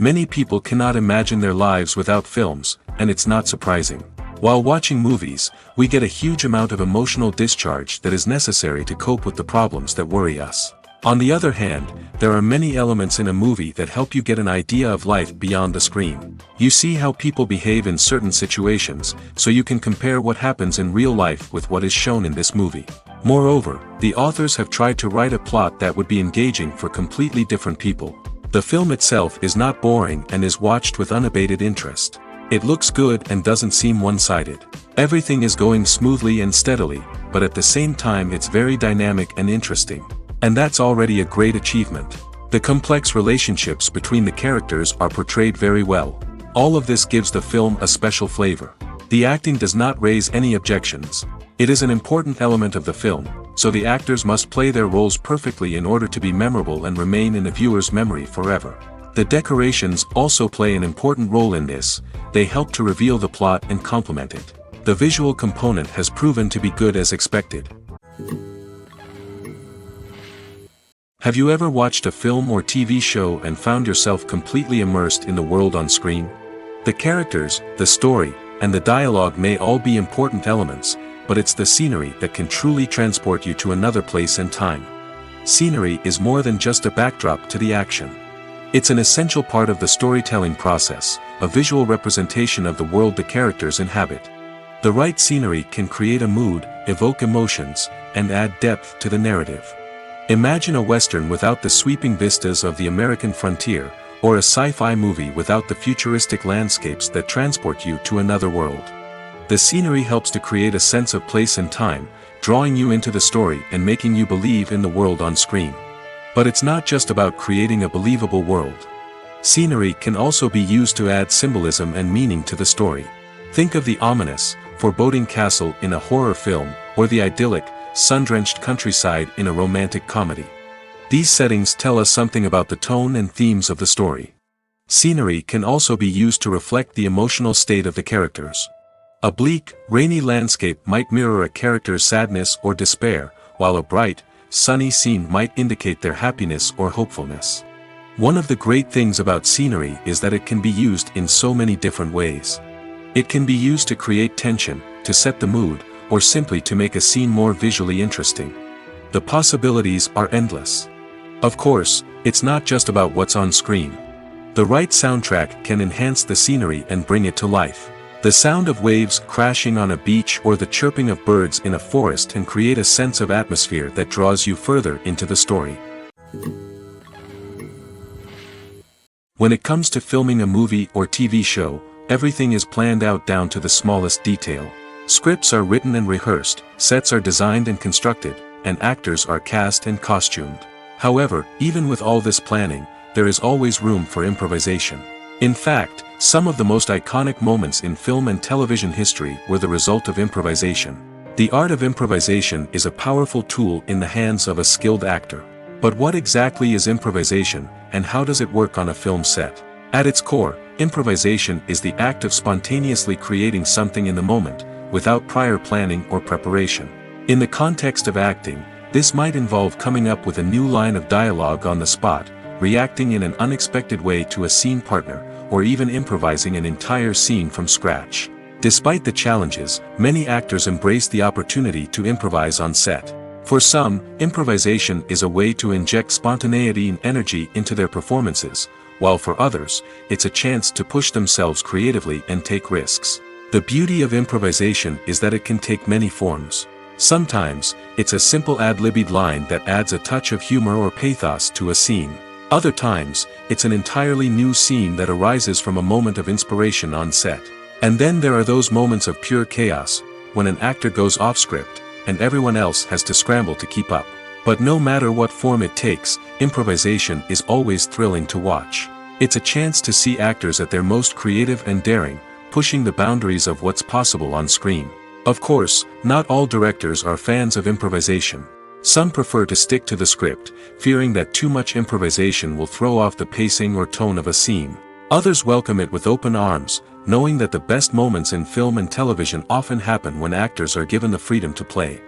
Many people cannot imagine their lives without films, and it's not surprising. While watching movies, we get a huge amount of emotional discharge that is necessary to cope with the problems that worry us. On the other hand, there are many elements in a movie that help you get an idea of life beyond the screen. You see how people behave in certain situations, so you can compare what happens in real life with what is shown in this movie. Moreover, the authors have tried to write a plot that would be engaging for completely different people. The film itself is not boring and is watched with unabated interest. It looks good and doesn't seem one-sided. Everything is going smoothly and steadily, but at the same time it's very dynamic and interesting. And that's already a great achievement. The complex relationships between the characters are portrayed very well. All of this gives the film a special flavor. The acting does not raise any objections. It is an important element of the film, so the actors must play their roles perfectly in order to be memorable and remain in the viewer's memory forever. The decorations also play an important role in this. They help to reveal the plot and complement it. The visual component has proven to be good as expected. Have you ever watched a film or TV show and found yourself completely immersed in the world on screen? The characters, the story, and the dialogue may all be important elements, but it's the scenery that can truly transport you to another place and time. Scenery is more than just a backdrop to the action. It's an essential part of the storytelling process, a visual representation of the world the characters inhabit. The right scenery can create a mood, evoke emotions, and add depth to the narrative. Imagine a Western without the sweeping vistas of the American frontier, or a sci-fi movie without the futuristic landscapes that transport you to another world. The scenery helps to create a sense of place and time, drawing you into the story and making you believe in the world on screen. But it's not just about creating a believable world. Scenery can also be used to add symbolism and meaning to the story. Think of the ominous, foreboding castle in a horror film, or the idyllic, sun-drenched countryside in a romantic comedy. These settings tell us something about the tone and themes of the story. Scenery can also be used to reflect the emotional state of the characters. A bleak, rainy landscape might mirror a character's sadness or despair, while a bright, sunny scene might indicate their happiness or hopefulness. One of the great things about scenery is that it can be used in so many different ways. It can be used to create tension, to set the mood, or simply to make a scene more visually interesting. The possibilities are endless. Of course, it's not just about what's on screen. The right soundtrack can enhance the scenery and bring it to life. The sound of waves crashing on a beach or the chirping of birds in a forest can create a sense of atmosphere that draws you further into the story. When it comes to filming a movie or TV show, everything is planned out down to the smallest detail. Scripts are written and rehearsed, sets are designed and constructed, and actors are cast and costumed. However, even with all this planning, there is always room for improvisation. In fact, some of the most iconic moments in film and television history were the result of improvisation. The art of improvisation is a powerful tool in the hands of a skilled actor. But what exactly is improvisation, and how does it work on a film set? At its core, improvisation is the act of spontaneously creating something in the moment, without prior planning or preparation. In the context of acting, this might involve coming up with a new line of dialogue on the spot, reacting in an unexpected way to a scene partner, or even improvising an entire scene from scratch. Despite the challenges, many actors embrace the opportunity to improvise on set. For some, improvisation is a way to inject spontaneity and energy into their performances, while for others, it's a chance to push themselves creatively and take risks. The beauty of improvisation is that it can take many forms. Sometimes, it's a simple ad-libbed line that adds a touch of humor or pathos to a scene. Other times, it's an entirely new scene that arises from a moment of inspiration on set. And then there are those moments of pure chaos, when an actor goes off script, and everyone else has to scramble to keep up. But no matter what form it takes, improvisation is always thrilling to watch. It's a chance to see actors at their most creative and daring, pushing the boundaries of what's possible on screen. Of course, not all directors are fans of improvisation. Some prefer to stick to the script, fearing that too much improvisation will throw off the pacing or tone of a scene. Others welcome it with open arms, knowing that the best moments in film and television often happen when actors are given the freedom to play.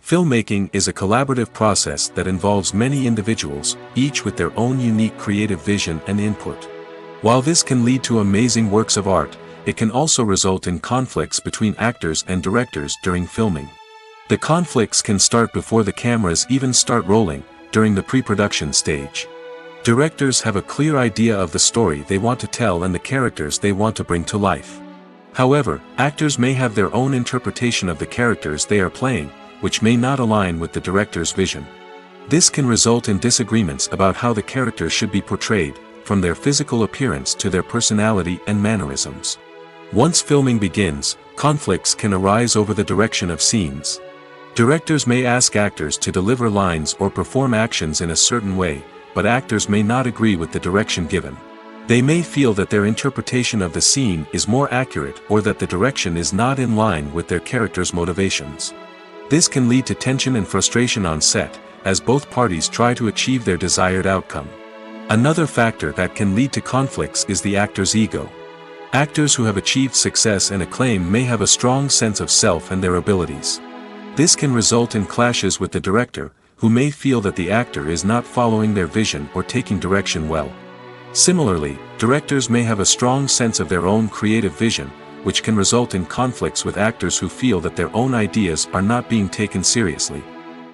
Filmmaking is a collaborative process that involves many individuals, each with their own unique creative vision and input. While this can lead to amazing works of art, it can also result in conflicts between actors and directors during filming. The conflicts can start before the cameras even start rolling, during the pre-production stage. Directors have a clear idea of the story they want to tell and the characters they want to bring to life. However, actors may have their own interpretation of the characters they are playing, which may not align with the director's vision. This can result in disagreements about how the characters should be portrayed, from their physical appearance to their personality and mannerisms. Once filming begins, conflicts can arise over the direction of scenes. Directors may ask actors to deliver lines or perform actions in a certain way, but actors may not agree with the direction given. They may feel that their interpretation of the scene is more accurate or that the direction is not in line with their character's motivations. This can lead to tension and frustration on set, as both parties try to achieve their desired outcome. Another factor that can lead to conflicts is the actor's ego. Actors who have achieved success and acclaim may have a strong sense of self and their abilities. This can result in clashes with the director, who may feel that the actor is not following their vision or taking direction well. Similarly, directors may have a strong sense of their own creative vision, which can result in conflicts with actors who feel that their own ideas are not being taken seriously.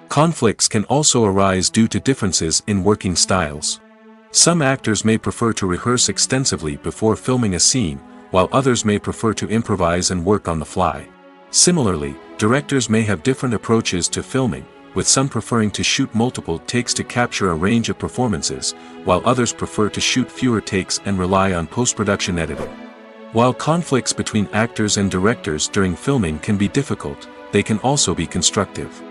Conflicts can also arise due to differences in working styles. Some actors may prefer to rehearse extensively before filming a scene, while others may prefer to improvise and work on the fly. Similarly, directors may have different approaches to filming, with some preferring to shoot multiple takes to capture a range of performances, while others prefer to shoot fewer takes and rely on post-production editing. While conflicts between actors and directors during filming can be difficult, they can also be constructive.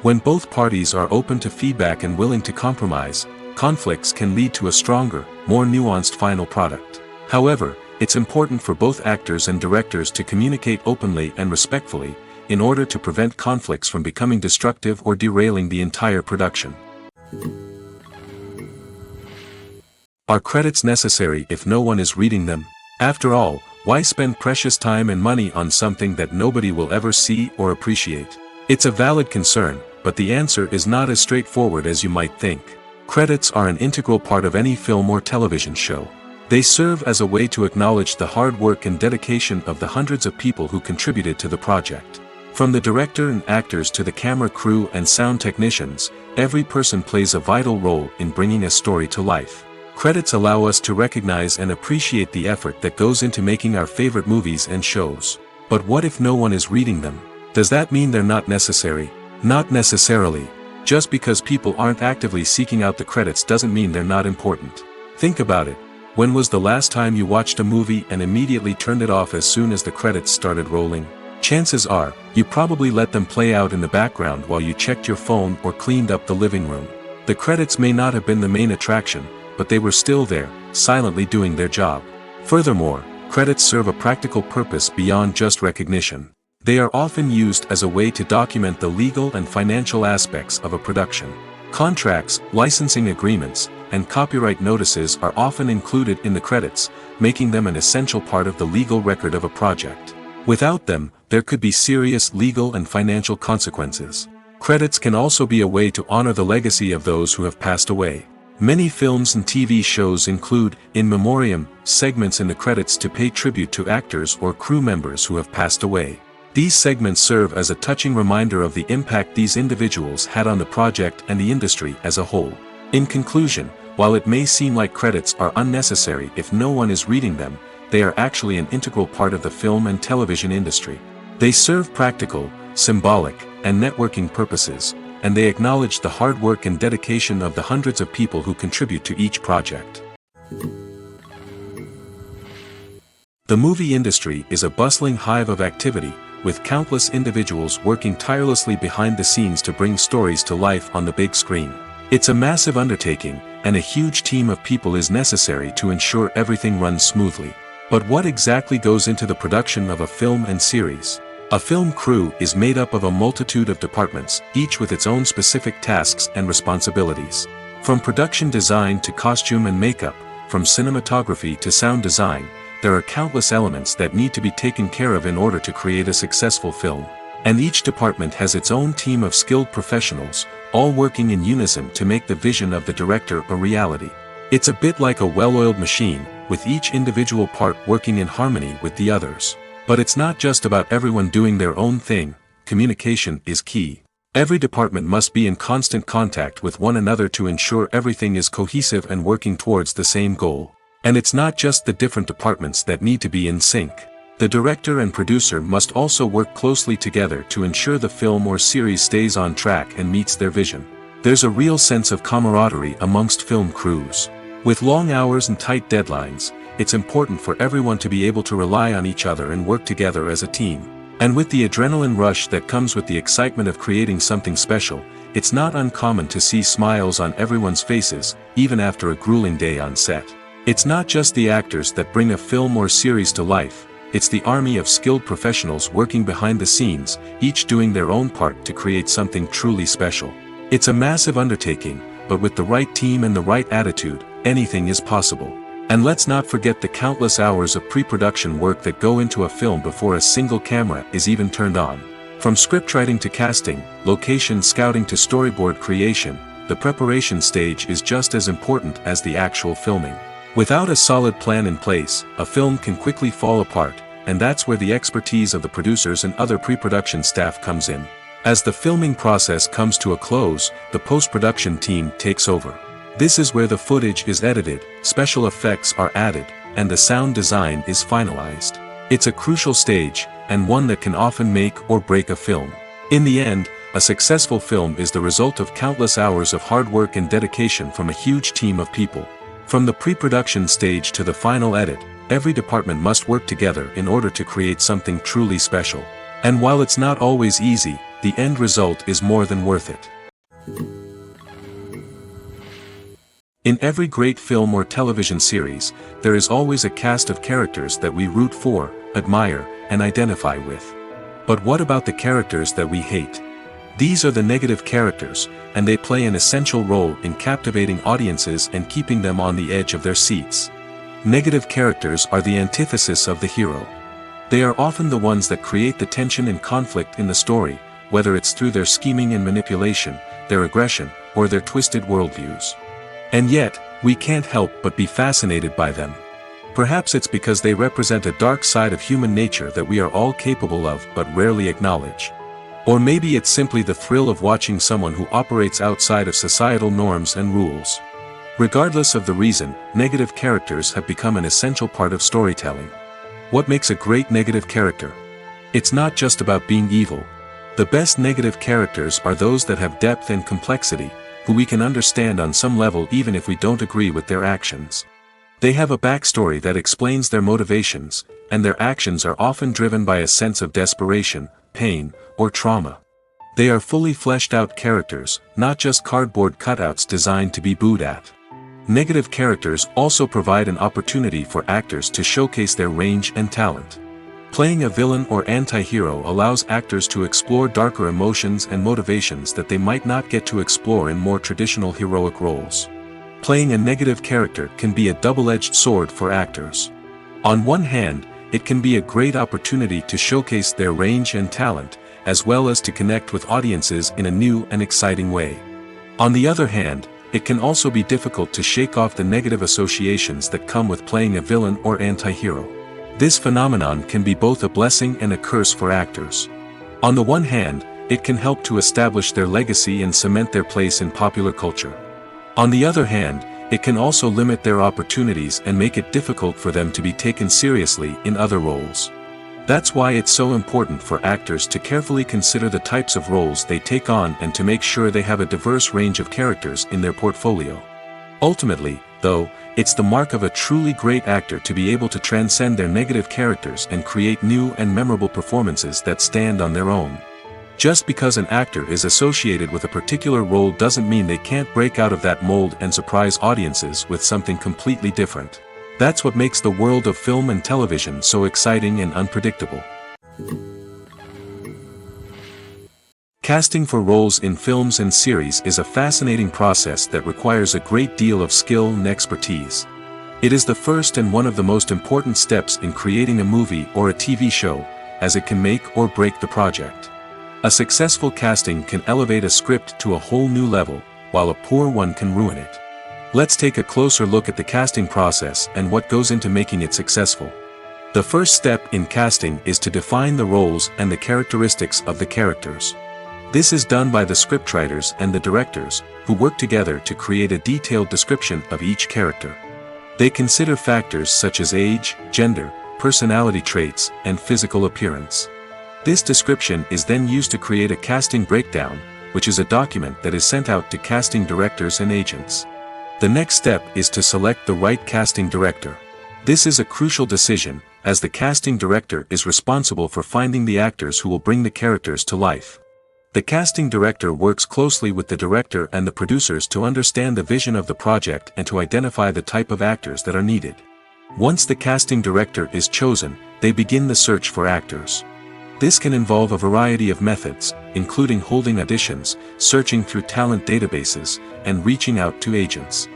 When both parties are open to feedback and willing to compromise, conflicts can lead to a stronger, more nuanced final product. However, it's important for both actors and directors to communicate openly and respectfully, in order to prevent conflicts from becoming destructive or derailing the entire production. Are credits necessary if no one is reading them? After all, why spend precious time and money on something that nobody will ever see or appreciate? It's a valid concern, but the answer is not as straightforward as you might think. Credits are an integral part of any film or television show. They serve as a way to acknowledge the hard work and dedication of the hundreds of people who contributed to the project. From the director and actors to the camera crew and sound technicians, every person plays a vital role in bringing a story to life. Credits allow us to recognize and appreciate the effort that goes into making our favorite movies and shows. But what if no one is reading them? Does that mean they're not necessary? Not necessarily. Just because people aren't actively seeking out the credits doesn't mean they're not important. Think about it. When was the last time you watched a movie and immediately turned it off as soon as the credits started rolling? Chances are, you probably let them play out in the background while you checked your phone or cleaned up the living room. The credits may not have been the main attraction, but they were still there, silently doing their job. Furthermore, credits serve a practical purpose beyond just recognition. They are often used as a way to document the legal and financial aspects of a production. Contracts, licensing agreements, and copyright notices are often included in the credits, making them an essential part of the legal record of a project. Without them, there could be serious legal and financial consequences. Credits can also be a way to honor the legacy of those who have passed away. Many films and TV shows include, in memoriam, segments in the credits to pay tribute to actors or crew members who have passed away. These segments serve as a touching reminder of the impact these individuals had on the project and the industry as a whole. In conclusion, while it may seem like credits are unnecessary if no one is reading them, they are actually an integral part of the film and television industry. They serve practical, symbolic, and networking purposes, and they acknowledge the hard work and dedication of the hundreds of people who contribute to each project. The movie industry is a bustling hive of activity, with countless individuals working tirelessly behind the scenes to bring stories to life on the big screen. It's a massive undertaking, and a huge team of people is necessary to ensure everything runs smoothly. But what exactly goes into the production of a film and series? A film crew is made up of a multitude of departments, each with its own specific tasks and responsibilities. From production design to costume and makeup, from cinematography to sound design, there are countless elements that need to be taken care of in order to create a successful film. And each department has its own team of skilled professionals, all working in unison to make the vision of the director a reality. It's a bit like a well-oiled machine, with each individual part working in harmony with the others. But it's not just about everyone doing their own thing. Communication is key. Every department must be in constant contact with one another to ensure everything is cohesive and working towards the same goal. And it's not just the different departments that need to be in sync. The director and producer must also work closely together to ensure the film or series stays on track and meets their vision. There's a real sense of camaraderie amongst film crews. With long hours and tight deadlines, it's important for everyone to be able to rely on each other and work together as a team. And with the adrenaline rush that comes with the excitement of creating something special, it's not uncommon to see smiles on everyone's faces, even after a grueling day on set. It's not just the actors that bring a film or series to life, it's the army of skilled professionals working behind the scenes, each doing their own part to create something truly special. It's a massive undertaking, but with the right team and the right attitude, anything is possible. And let's not forget the countless hours of pre-production work that go into a film before a single camera is even turned on. From scriptwriting to casting, location scouting to storyboard creation, the preparation stage is just as important as the actual filming. Without a solid plan in place, a film can quickly fall apart, and that's where the expertise of the producers and other pre-production staff comes in. As the filming process comes to a close, the post-production team takes over. This is where the footage is edited, special effects are added, and the sound design is finalized. It's a crucial stage, and one that can often make or break a film. In the end, a successful film is the result of countless hours of hard work and dedication from a huge team of people. From the pre-production stage to the final edit, every department must work together in order to create something truly special. And while it's not always easy, the end result is more than worth it. In every great film or television series, there is always a cast of characters that we root for, admire, and identify with. But what about the characters that we hate? These are the negative characters, and they play an essential role in captivating audiences and keeping them on the edge of their seats. Negative characters are the antithesis of the hero. They are often the ones that create the tension and conflict in the story, whether it's through their scheming and manipulation, their aggression, or their twisted worldviews. And yet, we can't help but be fascinated by them. Perhaps it's because they represent a dark side of human nature that we are all capable of but rarely acknowledge. Or maybe it's simply the thrill of watching someone who operates outside of societal norms and rules. Regardless of the reason, negative characters have become an essential part of storytelling. What makes a great negative character? It's not just about being evil. The best negative characters are those that have depth and complexity, who we can understand on some level even if we don't agree with their actions. They have a backstory that explains their motivations, and their actions are often driven by a sense of desperation, pain, or trauma. They are fully fleshed out characters, not just cardboard cutouts designed to be booed at. Negative characters also provide an opportunity for actors to showcase their range and talent. Playing a villain or anti-hero allows actors to explore darker emotions and motivations that they might not get to explore in more traditional heroic roles. Playing a negative character can be a double-edged sword for actors. On one hand, it can be a great opportunity to showcase their range and talent, as well as to connect with audiences in a new and exciting way. On the other hand, it can also be difficult to shake off the negative associations that come with playing a villain or anti-hero. This phenomenon can be both a blessing and a curse for actors. On the one hand, it can help to establish their legacy and cement their place in popular culture. On the other hand, it can also limit their opportunities and make it difficult for them to be taken seriously in other roles. That's why it's so important for actors to carefully consider the types of roles they take on and to make sure they have a diverse range of characters in their portfolio. Ultimately, though, it's the mark of a truly great actor to be able to transcend their negative characters and create new and memorable performances that stand on their own. Just because an actor is associated with a particular role doesn't mean they can't break out of that mold and surprise audiences with something completely different. That's what makes the world of film and television so exciting and unpredictable. Casting for roles in films and series is a fascinating process that requires a great deal of skill and expertise. It is the first and one of the most important steps in creating a movie or a TV show, as it can make or break the project. A successful casting can elevate a script to a whole new level, while a poor one can ruin it. Let's take a closer look at the casting process and what goes into making it successful. The first step in casting is to define the roles and the characteristics of the characters. This is done by the scriptwriters and the directors, who work together to create a detailed description of each character. They consider factors such as age, gender, personality traits, and physical appearance. This description is then used to create a casting breakdown, which is a document that is sent out to casting directors and agents. The next step is to select the right casting director. This is a crucial decision, as the casting director is responsible for finding the actors who will bring the characters to life. The casting director works closely with the director and the producers to understand the vision of the project and to identify the type of actors that are needed. Once the casting director is chosen, they begin the search for actors. This can involve a variety of methods, including holding auditions, searching through talent databases, and reaching out to agents.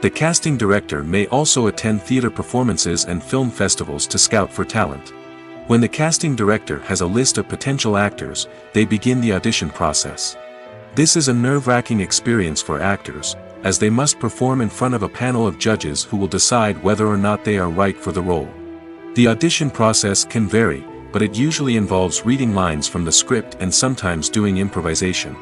The casting director may also attend theater performances and film festivals to scout for talent. When the casting director has a list of potential actors, they begin the audition process. This is a nerve-wracking experience for actors, as they must perform in front of a panel of judges who will decide whether or not they are right for the role. The audition process can vary, but it usually involves reading lines from the script and sometimes doing improvisation.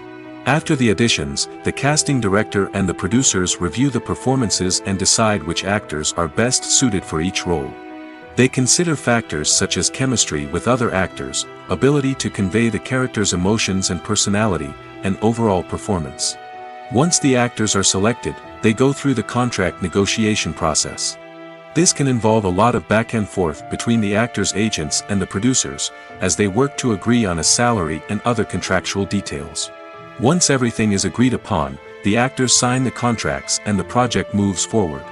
After the auditions, the casting director and the producers review the performances and decide which actors are best suited for each role. They consider factors such as chemistry with other actors, ability to convey the character's emotions and personality, and overall performance. Once the actors are selected, they go through the contract negotiation process. This can involve a lot of back and forth between the actors' agents and the producers, as they work to agree on a salary and other contractual details. Once everything is agreed upon, the actors sign the contracts and the project moves forward.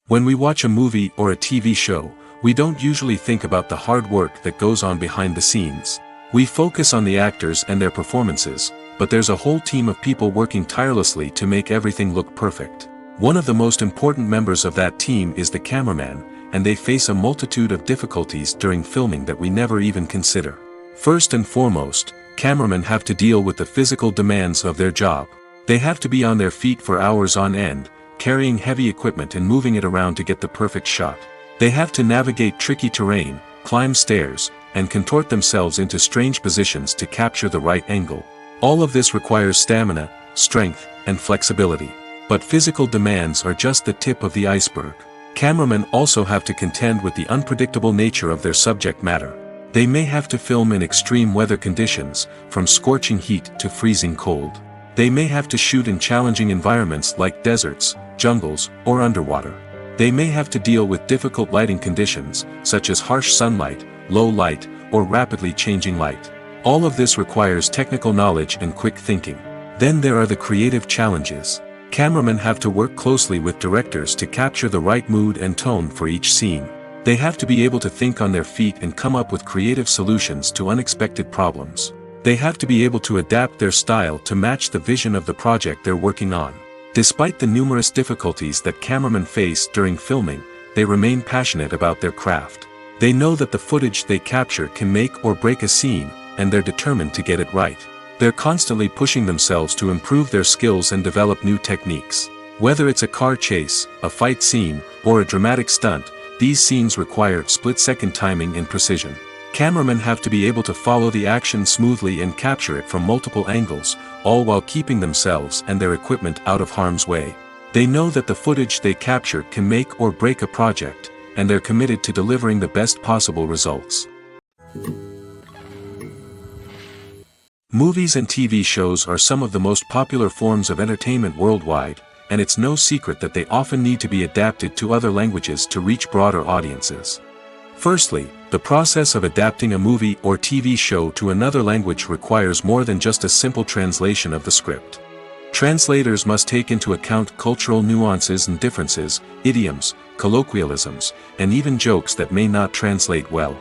When we watch a movie or a TV show, we don't usually think about the hard work that goes on behind the scenes. We focus on the actors and their performances, but there's a whole team of people working tirelessly to make everything look perfect. One of the most important members of that team is the cameraman, and they face a multitude of difficulties during filming that we never even consider. First and foremost, cameramen have to deal with the physical demands of their job. They have to be on their feet for hours on end, carrying heavy equipment and moving it around to get the perfect shot. They have to navigate tricky terrain, climb stairs, and contort themselves into strange positions to capture the right angle. All of this requires stamina, strength, and flexibility. But physical demands are just the tip of the iceberg. Cameramen also have to contend with the unpredictable nature of their subject matter. They may have to film in extreme weather conditions, from scorching heat to freezing cold. They may have to shoot in challenging environments like deserts, jungles, or underwater. They may have to deal with difficult lighting conditions, such as harsh sunlight, low light, or rapidly changing light. All of this requires technical knowledge and quick thinking. Then there are the creative challenges. Cameramen have to work closely with directors to capture the right mood and tone for each scene. They have to be able to think on their feet and come up with creative solutions to unexpected problems. They have to be able to adapt their style to match the vision of the project they're working on. Despite the numerous difficulties that cameramen face during filming, they remain passionate about their craft. They know that the footage they capture can make or break a scene, and they're determined to get it right. They're constantly pushing themselves to improve their skills and develop new techniques. Whether it's a car chase, a fight scene, or a dramatic stunt, these scenes require split-second timing and precision. Cameramen have to be able to follow the action smoothly and capture it from multiple angles, all while keeping themselves and their equipment out of harm's way. They know that the footage they capture can make or break a project, and they're committed to delivering the best possible results. Movies and TV shows are some of the most popular forms of entertainment worldwide, and it's no secret that they often need to be adapted to other languages to reach broader audiences. Firstly, the process of adapting a movie or TV show to another language requires more than just a simple translation of the script. Translators must take into account cultural nuances and differences, idioms, colloquialisms, and even jokes that may not translate well.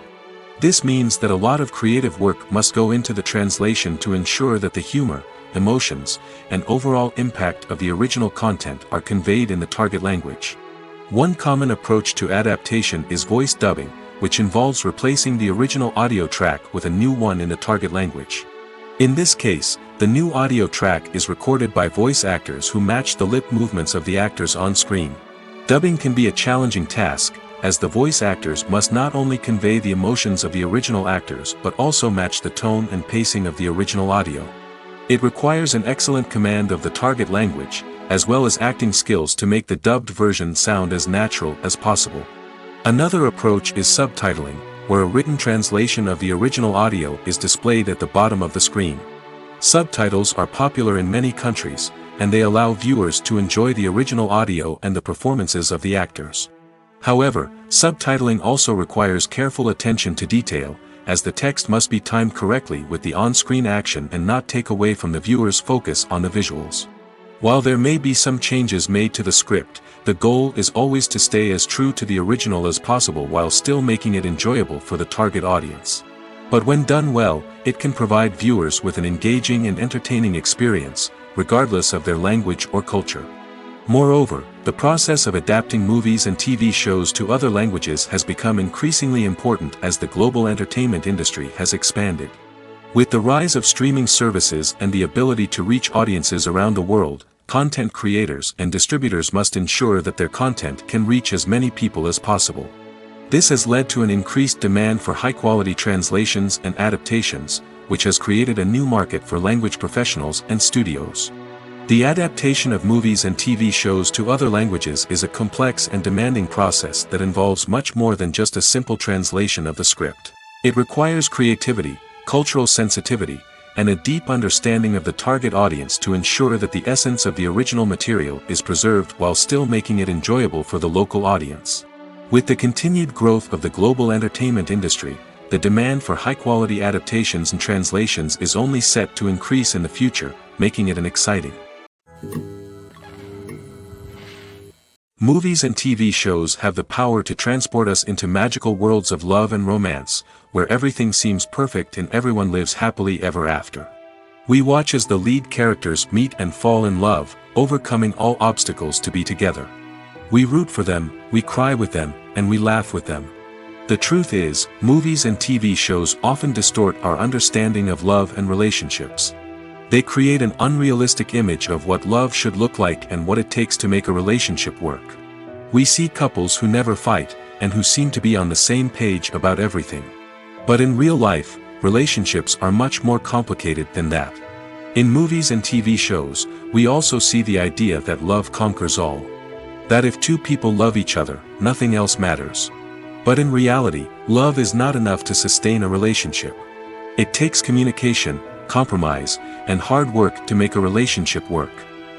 This means that a lot of creative work must go into the translation to ensure that the humor, emotions, and overall impact of the original content are conveyed in the target language. One common approach to adaptation is voice dubbing, which involves replacing the original audio track with a new one in the target language. In this case, the new audio track is recorded by voice actors who match the lip movements of the actors on screen. Dubbing can be a challenging task, as the voice actors must not only convey the emotions of the original actors but also match the tone and pacing of the original audio. It requires an excellent command of the target language, as well as acting skills to make the dubbed version sound as natural as possible. Another approach is subtitling, where a written translation of the original audio is displayed at the bottom of the screen. Subtitles are popular in many countries, and they allow viewers to enjoy the original audio and the performances of the actors. However, subtitling also requires careful attention to detail, as the text must be timed correctly with the on-screen action and not take away from the viewer's focus on the visuals. While there may be some changes made to the script, the goal is always to stay as true to the original as possible while still making it enjoyable for the target audience. But when done well, it can provide viewers with an engaging and entertaining experience, regardless of their language or culture. Moreover, the process of adapting movies and TV shows to other languages has become increasingly important as the global entertainment industry has expanded. With the rise of streaming services and the ability to reach audiences around the world, content creators and distributors must ensure that their content can reach as many people as possible. This has led to an increased demand for high-quality translations and adaptations, which has created a new market for language professionals and studios. The adaptation of movies and TV shows to other languages is a complex and demanding process that involves much more than just a simple translation of the script. It requires creativity, cultural sensitivity, and a deep understanding of the target audience to ensure that the essence of the original material is preserved while still making it enjoyable for the local audience. With the continued growth of the global entertainment industry, the demand for high-quality adaptations and translations is only set to increase in the future, making it an exciting. Movies and TV shows have the power to transport us into magical worlds of love and romance, where everything seems perfect and everyone lives happily ever after. We watch as the lead characters meet and fall in love, overcoming all obstacles to be together. We root for them, we cry with them, and we laugh with them. The truth is, movies and TV shows often distort our understanding of love and relationships. They create an unrealistic image of what love should look like and what it takes to make a relationship work. We see couples who never fight, and who seem to be on the same page about everything. But in real life, relationships are much more complicated than that. In movies and TV shows, we also see the idea that love conquers all. That if two people love each other, nothing else matters. But in reality, love is not enough to sustain a relationship. It takes communication, compromise, and hard work to make a relationship work.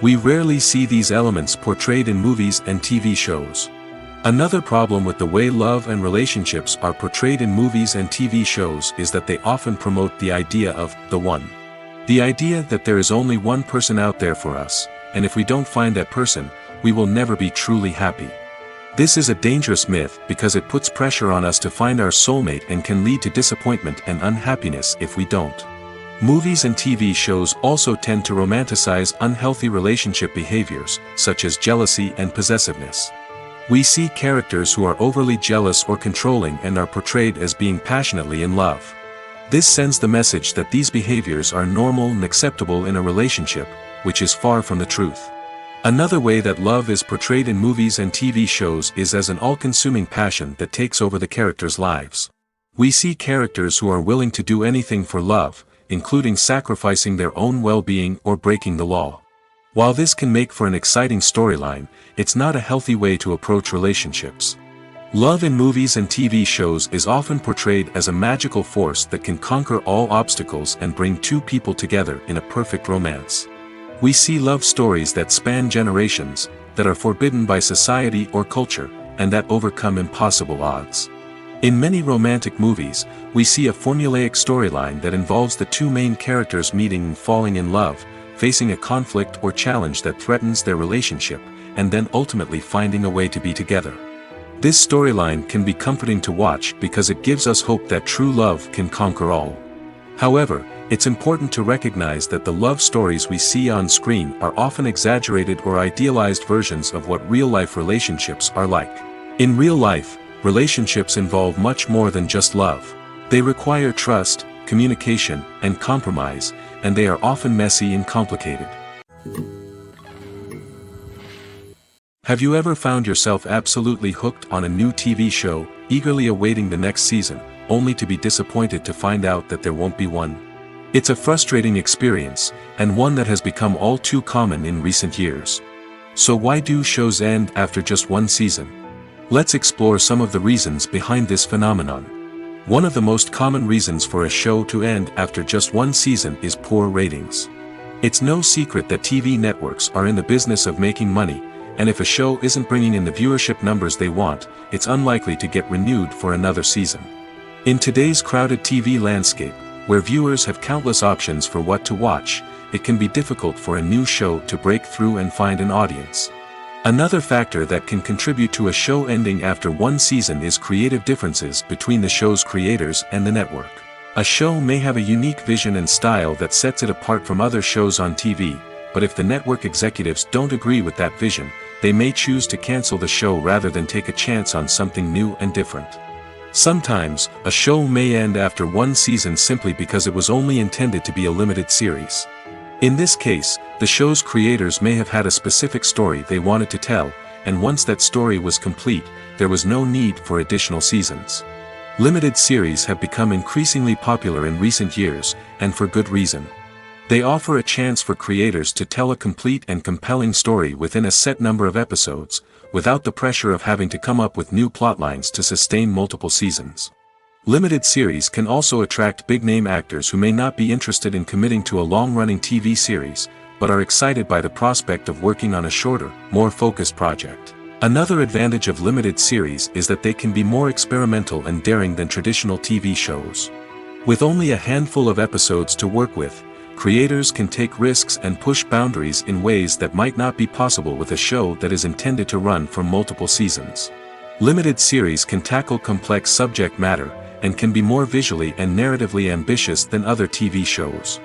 We rarely see these elements portrayed in movies and TV shows. Another problem with the way love and relationships are portrayed in movies and TV shows is that they often promote the idea of the one. The idea that there is only one person out there for us, and if we don't find that person, we will never be truly happy. This is a dangerous myth because it puts pressure on us to find our soulmate and can lead to disappointment and unhappiness if we don't. Movies and TV shows also tend to romanticize unhealthy relationship behaviors, such as jealousy and possessiveness. We see characters who are overly jealous or controlling and are portrayed as being passionately in love. This sends the message that these behaviors are normal and acceptable in a relationship, which is far from the truth. Another way that love is portrayed in movies and TV shows is as an all-consuming passion that takes over the characters' lives. We see characters who are willing to do anything for love, including sacrificing their own well-being or breaking the law. While this can make for an exciting storyline, it's not a healthy way to approach relationships. Love in movies and TV shows is often portrayed as a magical force that can conquer all obstacles and bring two people together in a perfect romance. We see love stories that span generations, that are forbidden by society or culture, and that overcome impossible odds. In many romantic movies, we see a formulaic storyline that involves the two main characters meeting and falling in love, facing a conflict or challenge that threatens their relationship, and then ultimately finding a way to be together. This storyline can be comforting to watch because it gives us hope that true love can conquer all. However, it's important to recognize that the love stories we see on screen are often exaggerated or idealized versions of what real-life relationships are like. In real life, relationships involve much more than just love. They require trust, communication, and compromise, and they are often messy and complicated. Have you ever found yourself absolutely hooked on a new TV show, eagerly awaiting the next season, only to be disappointed to find out that there won't be one? It's a frustrating experience, and one that has become all too common in recent years. So why do shows end after just one season? Let's explore some of the reasons behind this phenomenon. One of the most common reasons for a show to end after just one season is poor ratings. It's no secret that TV networks are in the business of making money, and if a show isn't bringing in the viewership numbers they want, it's unlikely to get renewed for another season. In today's crowded TV landscape, where viewers have countless options for what to watch, it can be difficult for a new show to break through and find an audience. Another factor that can contribute to a show ending after one season is creative differences between the show's creators and the network. A show may have a unique vision and style that sets it apart from other shows on TV, but if the network executives don't agree with that vision, they may choose to cancel the show rather than take a chance on something new and different. Sometimes, a show may end after one season simply because it was only intended to be a limited series. In this case, the show's creators may have had a specific story they wanted to tell, and once that story was complete, there was no need for additional seasons. Limited series have become increasingly popular in recent years, and for good reason. They offer a chance for creators to tell a complete and compelling story within a set number of episodes, without the pressure of having to come up with new plotlines to sustain multiple seasons. Limited series can also attract big-name actors who may not be interested in committing to a long-running TV series, but are excited by the prospect of working on a shorter, more focused project. Another advantage of limited series is that they can be more experimental and daring than traditional TV shows. With only a handful of episodes to work with, creators can take risks and push boundaries in ways that might not be possible with a show that is intended to run for multiple seasons. Limited series can tackle complex subject matter, and can be more visually and narratively ambitious than other TV shows.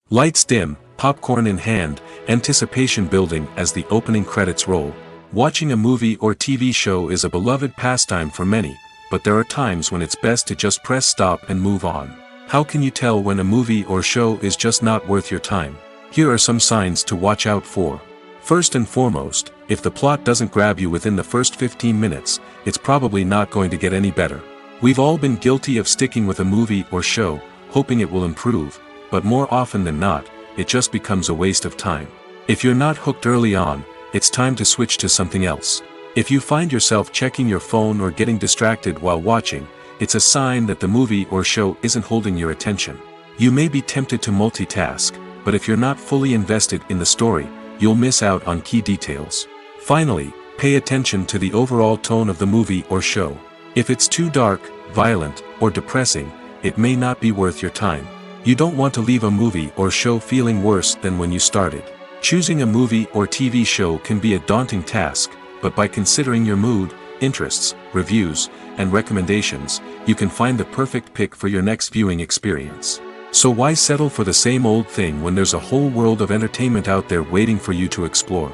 Lights dim, popcorn in hand, anticipation building as the opening credits roll. Watching a movie or TV show is a beloved pastime for many, but there are times when it's best to just press stop and move on. How can you tell when a movie or show is just not worth your time? Here are some signs to watch out for. First and foremost, if the plot doesn't grab you within the first 15 minutes, it's probably not going to get any better. We've all been guilty of sticking with a movie or show, hoping it will improve, but more often than not, it just becomes a waste of time. If you're not hooked early on, it's time to switch to something else. If you find yourself checking your phone or getting distracted while watching, it's a sign that the movie or show isn't holding your attention. You may be tempted to multitask, but if you're not fully invested in the story, you'll miss out on key details. Finally, pay attention to the overall tone of the movie or show. If it's too dark, violent, or depressing, it may not be worth your time. You don't want to leave a movie or show feeling worse than when you started. Choosing a movie or TV show can be a daunting task, but by considering your mood, interests, reviews, and recommendations, you can find the perfect pick for your next viewing experience. So why settle for the same old thing when there's a whole world of entertainment out there waiting for you to explore?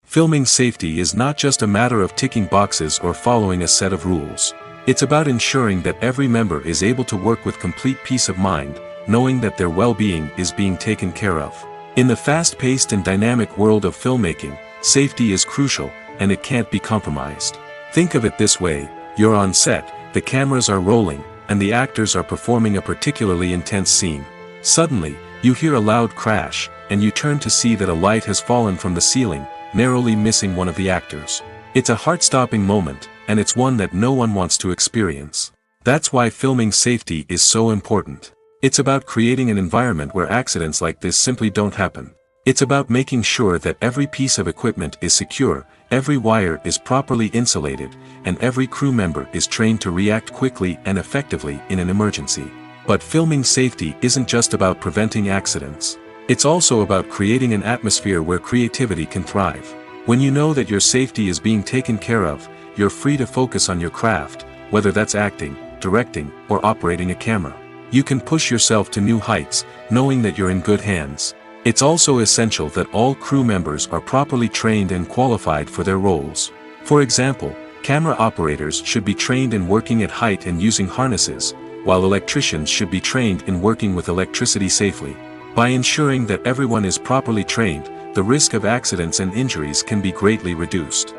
Filming safety is not just a matter of ticking boxes or following a set of rules. It's about ensuring that every member is able to work with complete peace of mind, knowing that their well-being is being taken care of. In the fast-paced and dynamic world of filmmaking, safety is crucial, and it can't be compromised. Think of it this way: you're on set, the cameras are rolling, and the actors are performing a particularly intense scene. Suddenly, you hear a loud crash, and you turn to see that a light has fallen from the ceiling, narrowly missing one of the actors. It's a heart-stopping moment, and it's one that no one wants to experience. That's why filming safety is so important. It's about creating an environment where accidents like this simply don't happen. It's about making sure that every piece of equipment is secure, every wire is properly insulated, and every crew member is trained to react quickly and effectively in an emergency. But filming safety isn't just about preventing accidents. It's also about creating an atmosphere where creativity can thrive. When you know that your safety is being taken care of, you're free to focus on your craft, whether that's acting, directing, or operating a camera. You can push yourself to new heights, knowing that you're in good hands. It's also essential that all crew members are properly trained and qualified for their roles. For example, camera operators should be trained in working at height and using harnesses, while electricians should be trained in working with electricity safely. By ensuring that everyone is properly trained, the risk of accidents and injuries can be greatly reduced.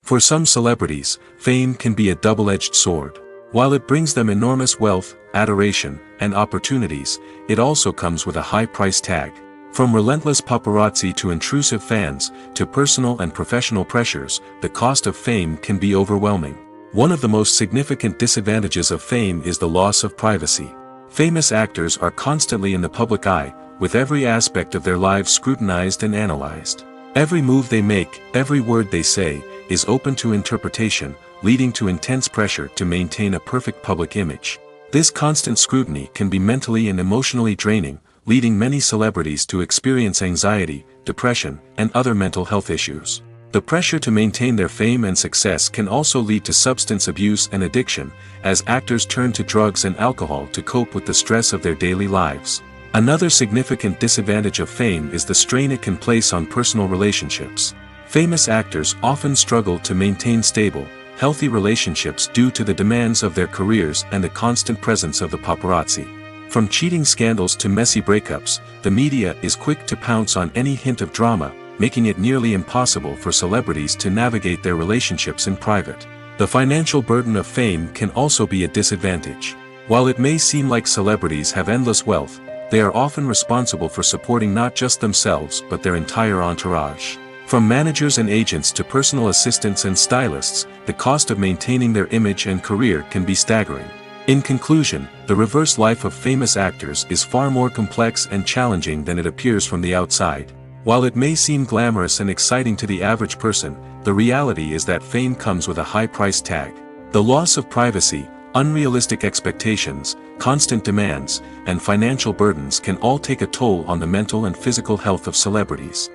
For some celebrities, fame can be a double-edged sword. While it brings them enormous wealth, adoration, and opportunities, it also comes with a high price tag. From relentless paparazzi to intrusive fans, to personal and professional pressures, the cost of fame can be overwhelming. One of the most significant disadvantages of fame is the loss of privacy. Famous actors are constantly in the public eye, with every aspect of their lives scrutinized and analyzed. Every move they make, every word they say, is open to interpretation, leading to intense pressure to maintain a perfect public image. This constant scrutiny can be mentally and emotionally draining, leading many celebrities to experience anxiety, depression, and other mental health issues. The pressure to maintain their fame and success can also lead to substance abuse and addiction, as actors turn to drugs and alcohol to cope with the stress of their daily lives. Another significant disadvantage of fame is the strain it can place on personal relationships. Famous actors often struggle to maintain stable, healthy relationships due to the demands of their careers and the constant presence of the paparazzi. From cheating scandals to messy breakups, the media is quick to pounce on any hint of drama, making it nearly impossible for celebrities to navigate their relationships in private. The financial burden of fame can also be a disadvantage. While it may seem like celebrities have endless wealth, they are often responsible for supporting not just themselves but their entire entourage. From managers and agents to personal assistants and stylists, the cost of maintaining their image and career can be staggering. In conclusion, the reverse life of famous actors is far more complex and challenging than it appears from the outside. While it may seem glamorous and exciting to the average person, the reality is that fame comes with a high price tag. The loss of privacy, unrealistic expectations, constant demands, and financial burdens can all take a toll on the mental and physical health of celebrities.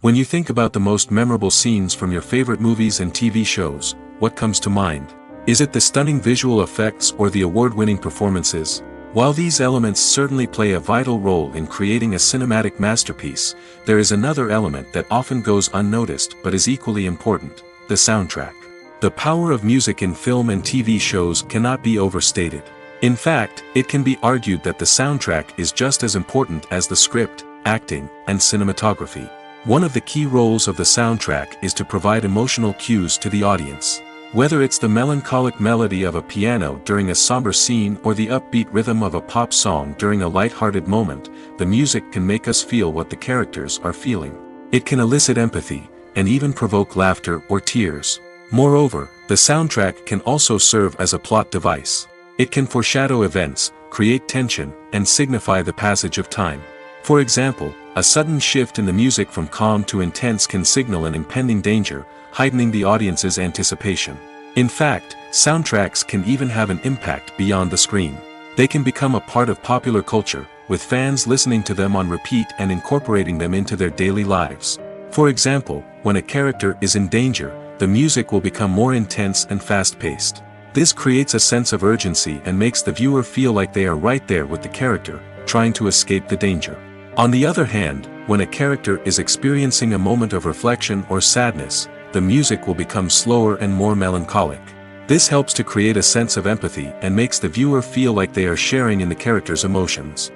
When you think about the most memorable scenes from your favorite movies and TV shows, what comes to mind? Is it the stunning visual effects or the award-winning performances? While these elements certainly play a vital role in creating a cinematic masterpiece, there is another element that often goes unnoticed but is equally important: the soundtrack. The power of music in film and TV shows cannot be overstated. In fact, it can be argued that the soundtrack is just as important as the script, acting, and cinematography. One of the key roles of the soundtrack is to provide emotional cues to the audience. Whether it's the melancholic melody of a piano during a somber scene or the upbeat rhythm of a pop song during a light-hearted moment, the music can make us feel what the characters are feeling. It can elicit empathy, and even provoke laughter or tears. Moreover, the soundtrack can also serve as a plot device. It can foreshadow events, create tension, and signify the passage of time. For example, a sudden shift in the music from calm to intense can signal an impending danger, heightening the audience's anticipation. In fact, soundtracks can even have an impact beyond the screen. They can become a part of popular culture, with fans listening to them on repeat and incorporating them into their daily lives. For example, when a character is in danger, the music will become more intense and fast-paced. This creates a sense of urgency and makes the viewer feel like they are right there with the character, trying to escape the danger. On the other hand, when a character is experiencing a moment of reflection or sadness, the music will become slower and more melancholic. This helps to create a sense of empathy and makes the viewer feel like they are sharing in the character's emotions.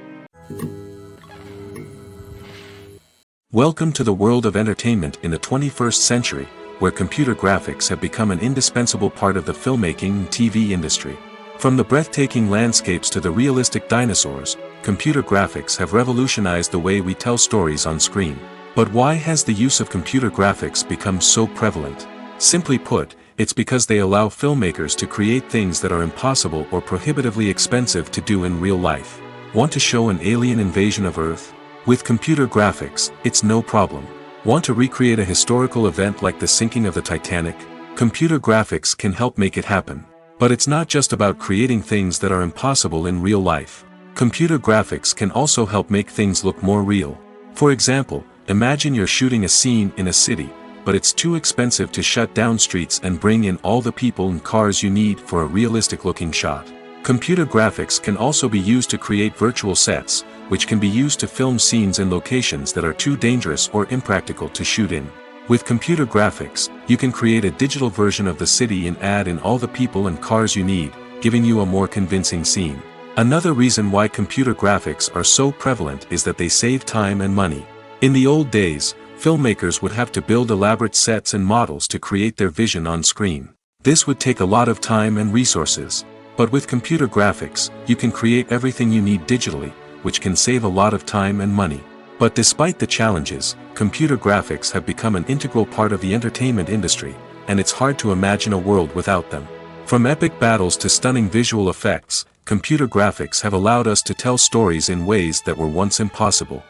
Welcome to the world of entertainment in the 21st century, where computer graphics have become an indispensable part of the filmmaking and TV industry. From the breathtaking landscapes to the realistic dinosaurs, computer graphics have revolutionized the way we tell stories on screen. But why has the use of computer graphics become so prevalent? Simply put, it's because they allow filmmakers to create things that are impossible or prohibitively expensive to do in real life. Want to show an alien invasion of Earth? With computer graphics, it's no problem. Want to recreate a historical event like the sinking of the Titanic? Computer graphics can help make it happen. But it's not just about creating things that are impossible in real life. Computer graphics can also help make things look more real. For example, imagine you're shooting a scene in a city, but it's too expensive to shut down streets and bring in all the people and cars you need for a realistic-looking shot. Computer graphics can also be used to create virtual sets, which can be used to film scenes in locations that are too dangerous or impractical to shoot in. With computer graphics, you can create a digital version of the city and add in all the people and cars you need, giving you a more convincing scene. Another reason why computer graphics are so prevalent is that they save time and money. In the old days, filmmakers would have to build elaborate sets and models to create their vision on screen. This would take a lot of time and resources. But with computer graphics, you can create everything you need digitally, which can save a lot of time and money. But despite the challenges, computer graphics have become an integral part of the entertainment industry, and it's hard to imagine a world without them. From epic battles to stunning visual effects, computer graphics have allowed us to tell stories in ways that were once impossible.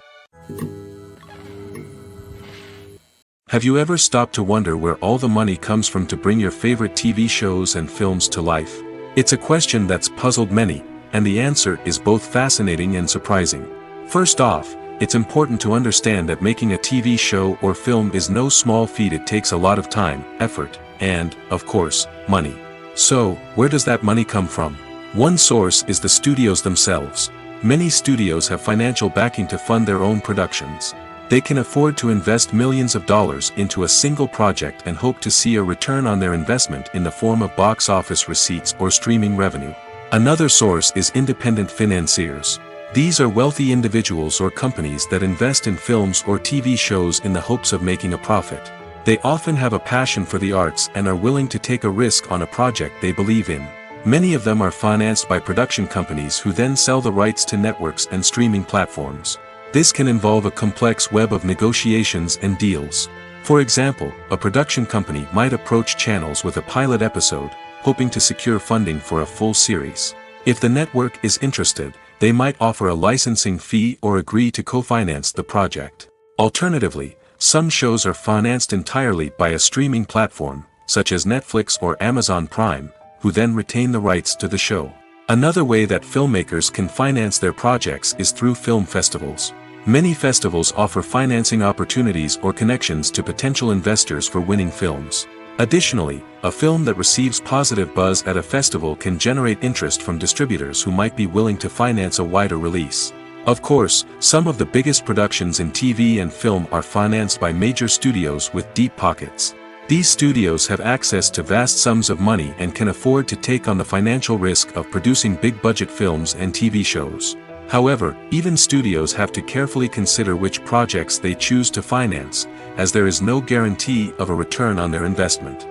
Have you ever stopped to wonder where all the money comes from to bring your favorite TV shows and films to life? It's a question that's puzzled many, and the answer is both fascinating and surprising. First off, it's important to understand that making a TV show or film is no small feat. It takes a lot of time, effort, and, of course, money. So, where does that money come from? One source is the studios themselves. Many studios have financial backing to fund their own productions. They can afford to invest millions of dollars into a single project and hope to see a return on their investment in the form of box office receipts or streaming revenue. Another source is independent financiers. These are wealthy individuals or companies that invest in films or TV shows in the hopes of making a profit. They often have a passion for the arts and are willing to take a risk on a project they believe in. Many of them are financed by production companies who then sell the rights to networks and streaming platforms. This can involve a complex web of negotiations and deals. For example, a production company might approach channels with a pilot episode, hoping to secure funding for a full series. If the network is interested, they might offer a licensing fee or agree to co-finance the project. Alternatively, some shows are financed entirely by a streaming platform, such as Netflix or Amazon Prime, who then retain the rights to the show. Another way that filmmakers can finance their projects is through film festivals. Many festivals offer financing opportunities or connections to potential investors for winning films. Additionally, a film that receives positive buzz at a festival can generate interest from distributors who might be willing to finance a wider release. Of course, some of the biggest productions in TV and film are financed by major studios with deep pockets. These studios have access to vast sums of money and can afford to take on the financial risk of producing big-budget films and TV shows. However, even studios have to carefully consider which projects they choose to finance, as there is no guarantee of a return on their investment.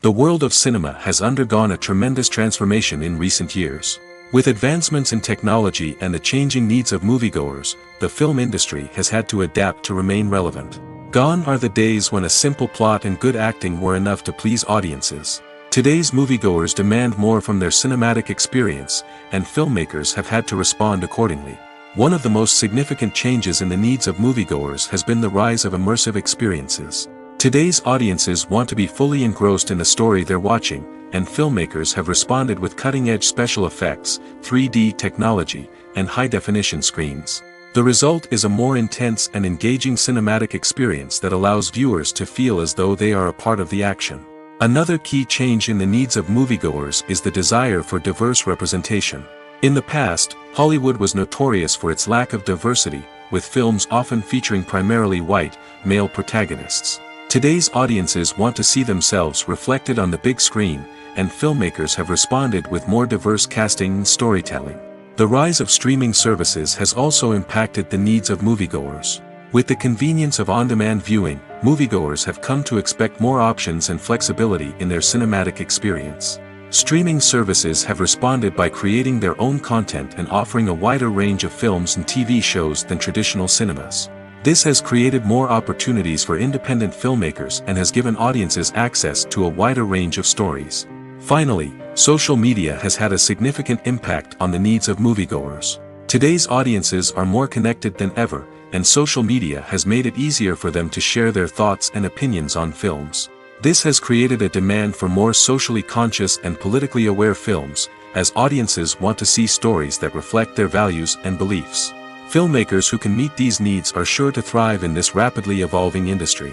The world of cinema has undergone a tremendous transformation in recent years. With advancements in technology and the changing needs of moviegoers, the film industry has had to adapt to remain relevant. Gone are the days when a simple plot and good acting were enough to please audiences. Today's moviegoers demand more from their cinematic experience, and filmmakers have had to respond accordingly. One of the most significant changes in the needs of moviegoers has been the rise of immersive experiences. Today's audiences want to be fully engrossed in the story they're watching, and filmmakers have responded with cutting-edge special effects, 3D technology, and high-definition screens. The result is a more intense and engaging cinematic experience that allows viewers to feel as though they are a part of the action. Another key change in the needs of moviegoers is the desire for diverse representation. In the past, Hollywood was notorious for its lack of diversity, with films often featuring primarily white, male protagonists. Today's audiences want to see themselves reflected on the big screen, and filmmakers have responded with more diverse casting and storytelling. The rise of streaming services has also impacted the needs of moviegoers. With the convenience of on-demand viewing, moviegoers have come to expect more options and flexibility in their cinematic experience. Streaming services have responded by creating their own content and offering a wider range of films and TV shows than traditional cinemas. This has created more opportunities for independent filmmakers and has given audiences access to a wider range of stories. Finally, social media has had a significant impact on the needs of moviegoers. Today's audiences are more connected than ever, and social media has made it easier for them to share their thoughts and opinions on films. This has created a demand for more socially conscious and politically aware films, as audiences want to see stories that reflect their values and beliefs. Filmmakers who can meet these needs are sure to thrive in this rapidly evolving industry.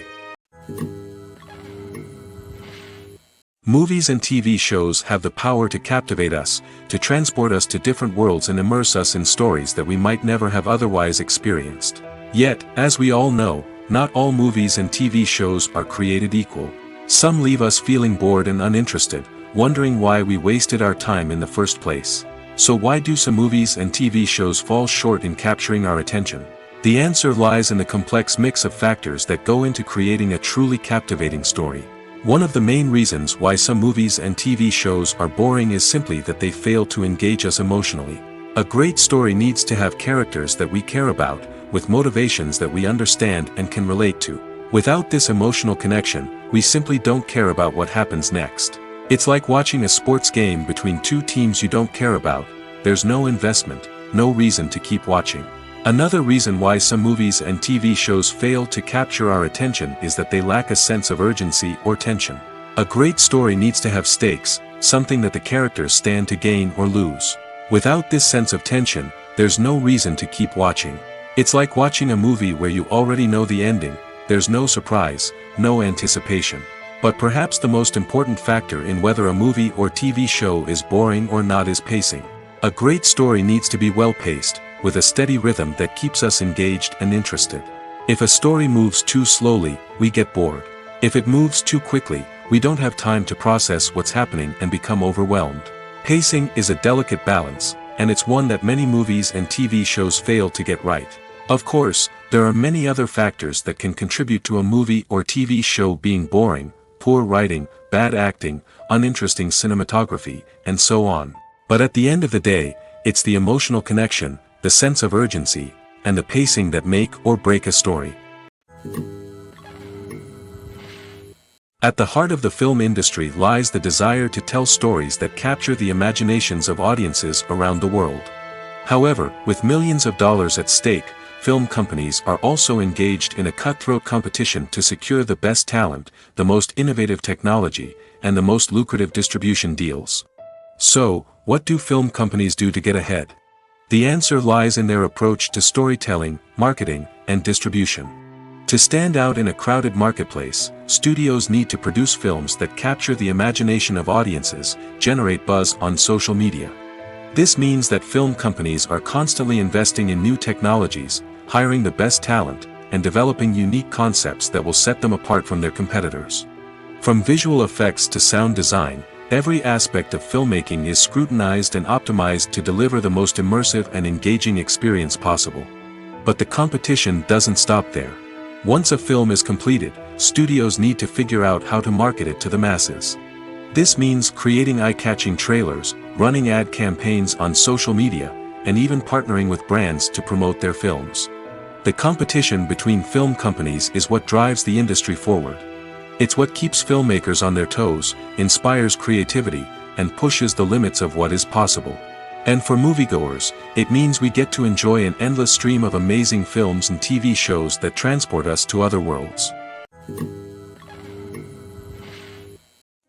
Movies and TV shows have the power to captivate us, to transport us to different worlds and immerse us in stories that we might never have otherwise experienced. Yet, as we all know, not all movies and TV shows are created equal. Some leave us feeling bored and uninterested, wondering why we wasted our time in the first place. So why do some movies and TV shows fall short in capturing our attention? The answer lies in the complex mix of factors that go into creating a truly captivating story. One of the main reasons why some movies and TV shows are boring is simply that they fail to engage us emotionally. A great story needs to have characters that we care about, with motivations that we understand and can relate to. Without this emotional connection, we simply don't care about what happens next. It's like watching a sports game between two teams you don't care about. There's no investment, no reason to keep watching. Another reason why some movies and TV shows fail to capture our attention is that they lack a sense of urgency or tension. A great story needs to have stakes, something that the characters stand to gain or lose. Without this sense of tension, there's no reason to keep watching. It's like watching a movie where you already know the ending. There's no surprise, no anticipation. But perhaps the most important factor in whether a movie or TV show is boring or not is pacing. A great story needs to be well-paced, with a steady rhythm that keeps us engaged and interested. If a story moves too slowly, we get bored. If it moves too quickly, we don't have time to process what's happening and become overwhelmed. Pacing is a delicate balance, and it's one that many movies and TV shows fail to get right. Of course, there are many other factors that can contribute to a movie or TV show being boring: poor writing, bad acting, uninteresting cinematography, and so on. But at the end of the day, it's the emotional connection, the sense of urgency, and the pacing that make or break a story. At the heart of the film industry lies the desire to tell stories that capture the imaginations of audiences around the world. However, with millions of dollars at stake, film companies are also engaged in a cutthroat competition to secure the best talent, the most innovative technology, and the most lucrative distribution deals. So, what do film companies do to get ahead? The answer lies in their approach to storytelling, marketing, and distribution. To stand out in a crowded marketplace, studios need to produce films that capture the imagination of audiences, generate buzz on social media. This means that film companies are constantly investing in new technologies, hiring the best talent, and developing unique concepts that will set them apart from their competitors. From visual effects to sound design, every aspect of filmmaking is scrutinized and optimized to deliver the most immersive and engaging experience possible. But the competition doesn't stop there. Once a film is completed, studios need to figure out how to market it to the masses. This means creating eye-catching trailers, running ad campaigns on social media, and even partnering with brands to promote their films. The competition between film companies is what drives the industry forward. It's what keeps filmmakers on their toes, inspires creativity, and pushes the limits of what is possible. And for moviegoers, it means we get to enjoy an endless stream of amazing films and TV shows that transport us to other worlds.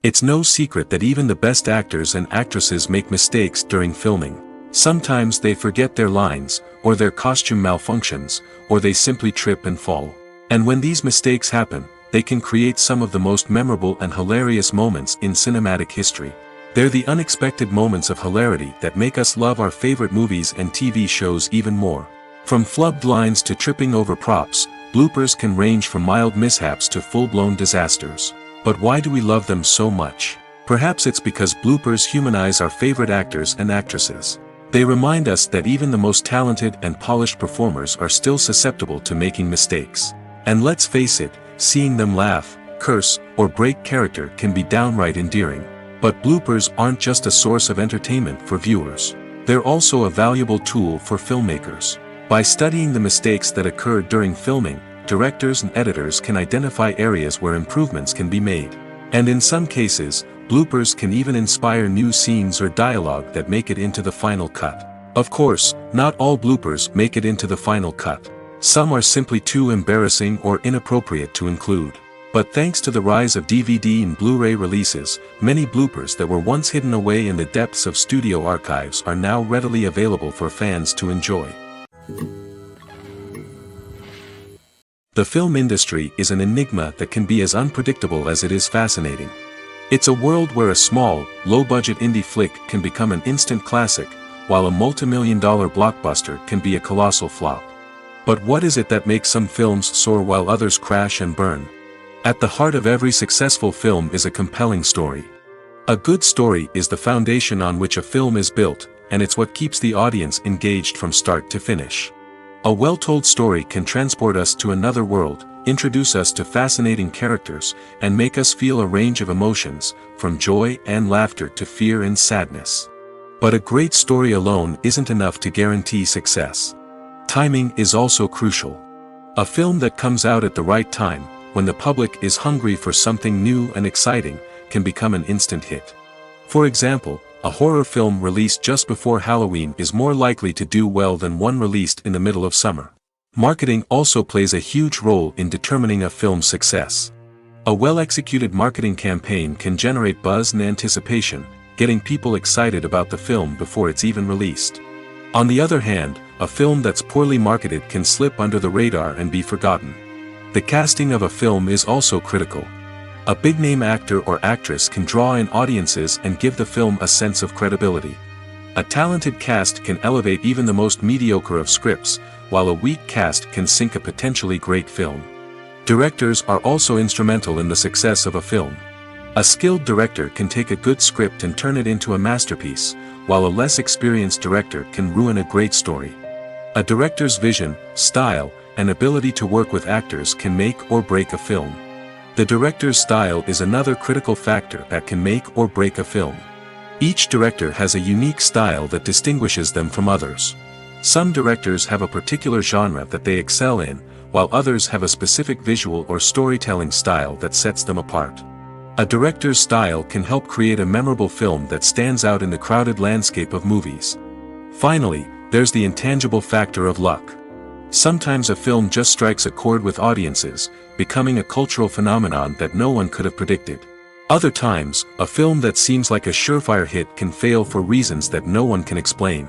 It's no secret that even the best actors and actresses make mistakes during filming. Sometimes they forget their lines, or their costume malfunctions, or they simply trip and fall. And when these mistakes happen, they can create some of the most memorable and hilarious moments in cinematic history. They're the unexpected moments of hilarity that make us love our favorite movies and TV shows even more. From flubbed lines to tripping over props, bloopers can range from mild mishaps to full-blown disasters. But why do we love them so much? Perhaps it's because bloopers humanize our favorite actors and actresses. They remind us that even the most talented and polished performers are still susceptible to making mistakes. And let's face it, seeing them laugh, curse, or break character can be downright endearing. But bloopers aren't just a source of entertainment for viewers. They're also a valuable tool for filmmakers. By studying the mistakes that occurred during filming, directors and editors can identify areas where improvements can be made. And in some cases, bloopers can even inspire new scenes or dialogue that make it into the final cut. Of course, not all bloopers make it into the final cut. Some are simply too embarrassing or inappropriate to include. But thanks to the rise of DVD and Blu-ray releases, many bloopers that were once hidden away in the depths of studio archives are now readily available for fans to enjoy. The film industry is an enigma that can be as unpredictable as it is fascinating. It's a world where a small, low-budget indie flick can become an instant classic, while a multi-million-dollar blockbuster can be a colossal flop. But what is it that makes some films soar while others crash and burn? At the heart of every successful film is a compelling story. A good story is the foundation on which a film is built, and it's what keeps the audience engaged from start to finish. A well-told story can transport us to another world, introduce us to fascinating characters, and make us feel a range of emotions, from joy and laughter to fear and sadness. But a great story alone isn't enough to guarantee success. Timing is also crucial. A film that comes out at the right time, when the public is hungry for something new and exciting, can become an instant hit. For example, a horror film released just before Halloween is more likely to do well than one released in the middle of summer. Marketing also plays a huge role in determining a film's success. A well-executed marketing campaign can generate buzz and anticipation, getting people excited about the film before it's even released. On the other hand, a film that's poorly marketed can slip under the radar and be forgotten. The casting of a film is also critical. A big-name actor or actress can draw in audiences and give the film a sense of credibility. A talented cast can elevate even the most mediocre of scripts, while a weak cast can sink a potentially great film. Directors are also instrumental in the success of a film. A skilled director can take a good script and turn it into a masterpiece, while a less experienced director can ruin a great story. A director's vision, style, and ability to work with actors can make or break a film. The director's style is another critical factor that can make or break a film. Each director has a unique style that distinguishes them from others. Some directors have a particular genre that they excel in, while others have a specific visual or storytelling style that sets them apart. A director's style can help create a memorable film that stands out in the crowded landscape of movies. Finally, there's the intangible factor of luck. Sometimes a film just strikes a chord with audiences, becoming a cultural phenomenon that no one could have predicted. Other times, a film that seems like a surefire hit can fail for reasons that no one can explain.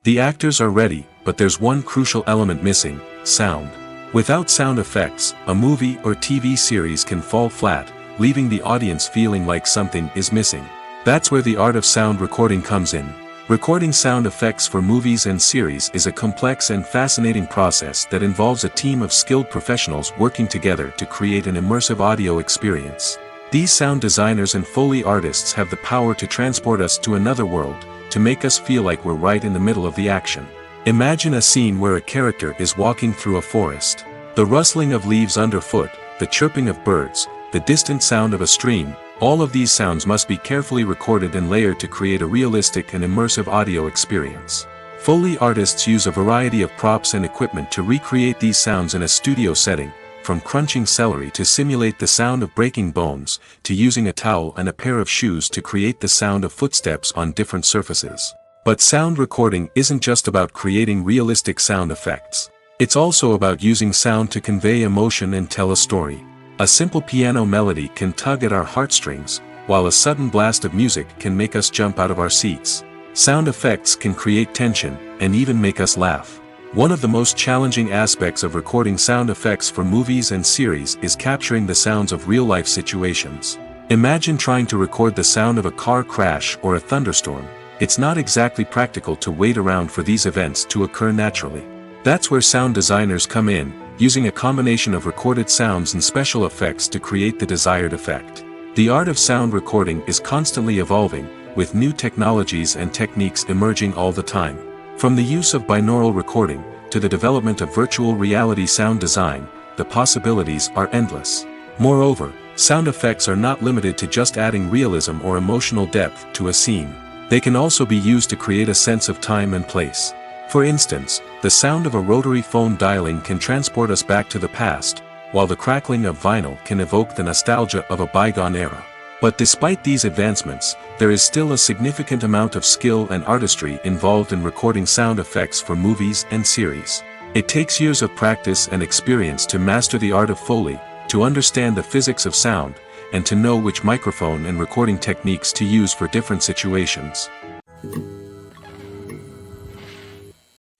The actors are ready, but there's one crucial element missing: sound. Without sound effects, a movie or TV series can fall flat, leaving the audience feeling like something is missing. That's where the art of sound recording comes in. Recording sound effects for movies and series is a complex and fascinating process that involves a team of skilled professionals working together to create an immersive audio experience. These sound designers and Foley artists have the power to transport us to another world, to make us feel like we're right in the middle of the action. Imagine a scene where a character is walking through a forest. The rustling of leaves underfoot, the chirping of birds, the distant sound of a stream, all of these sounds must be carefully recorded and layered to create a realistic and immersive audio experience. Foley artists use a variety of props and equipment to recreate these sounds in a studio setting, from crunching celery to simulate the sound of breaking bones, to using a towel and a pair of shoes to create the sound of footsteps on different surfaces. But sound recording isn't just about creating realistic sound effects. It's also about using sound to convey emotion and tell a story. A simple piano melody can tug at our heartstrings, while a sudden blast of music can make us jump out of our seats. Sound effects can create tension, and even make us laugh. One of the most challenging aspects of recording sound effects for movies and series is capturing the sounds of real-life situations. Imagine trying to record the sound of a car crash or a thunderstorm. It's not exactly practical to wait around for these events to occur naturally. That's where sound designers come in, using a combination of recorded sounds and special effects to create the desired effect. The art of sound recording is constantly evolving, with new technologies and techniques emerging all the time. From the use of binaural recording, to the development of virtual reality sound design, the possibilities are endless. Moreover, sound effects are not limited to just adding realism or emotional depth to a scene. They can also be used to create a sense of time and place. For instance, the sound of a rotary phone dialing can transport us back to the past, while the crackling of vinyl can evoke the nostalgia of a bygone era. But despite these advancements, there is still a significant amount of skill and artistry involved in recording sound effects for movies and series. It takes years of practice and experience to master the art of Foley, to understand the physics of sound, and to know which microphone and recording techniques to use for different situations.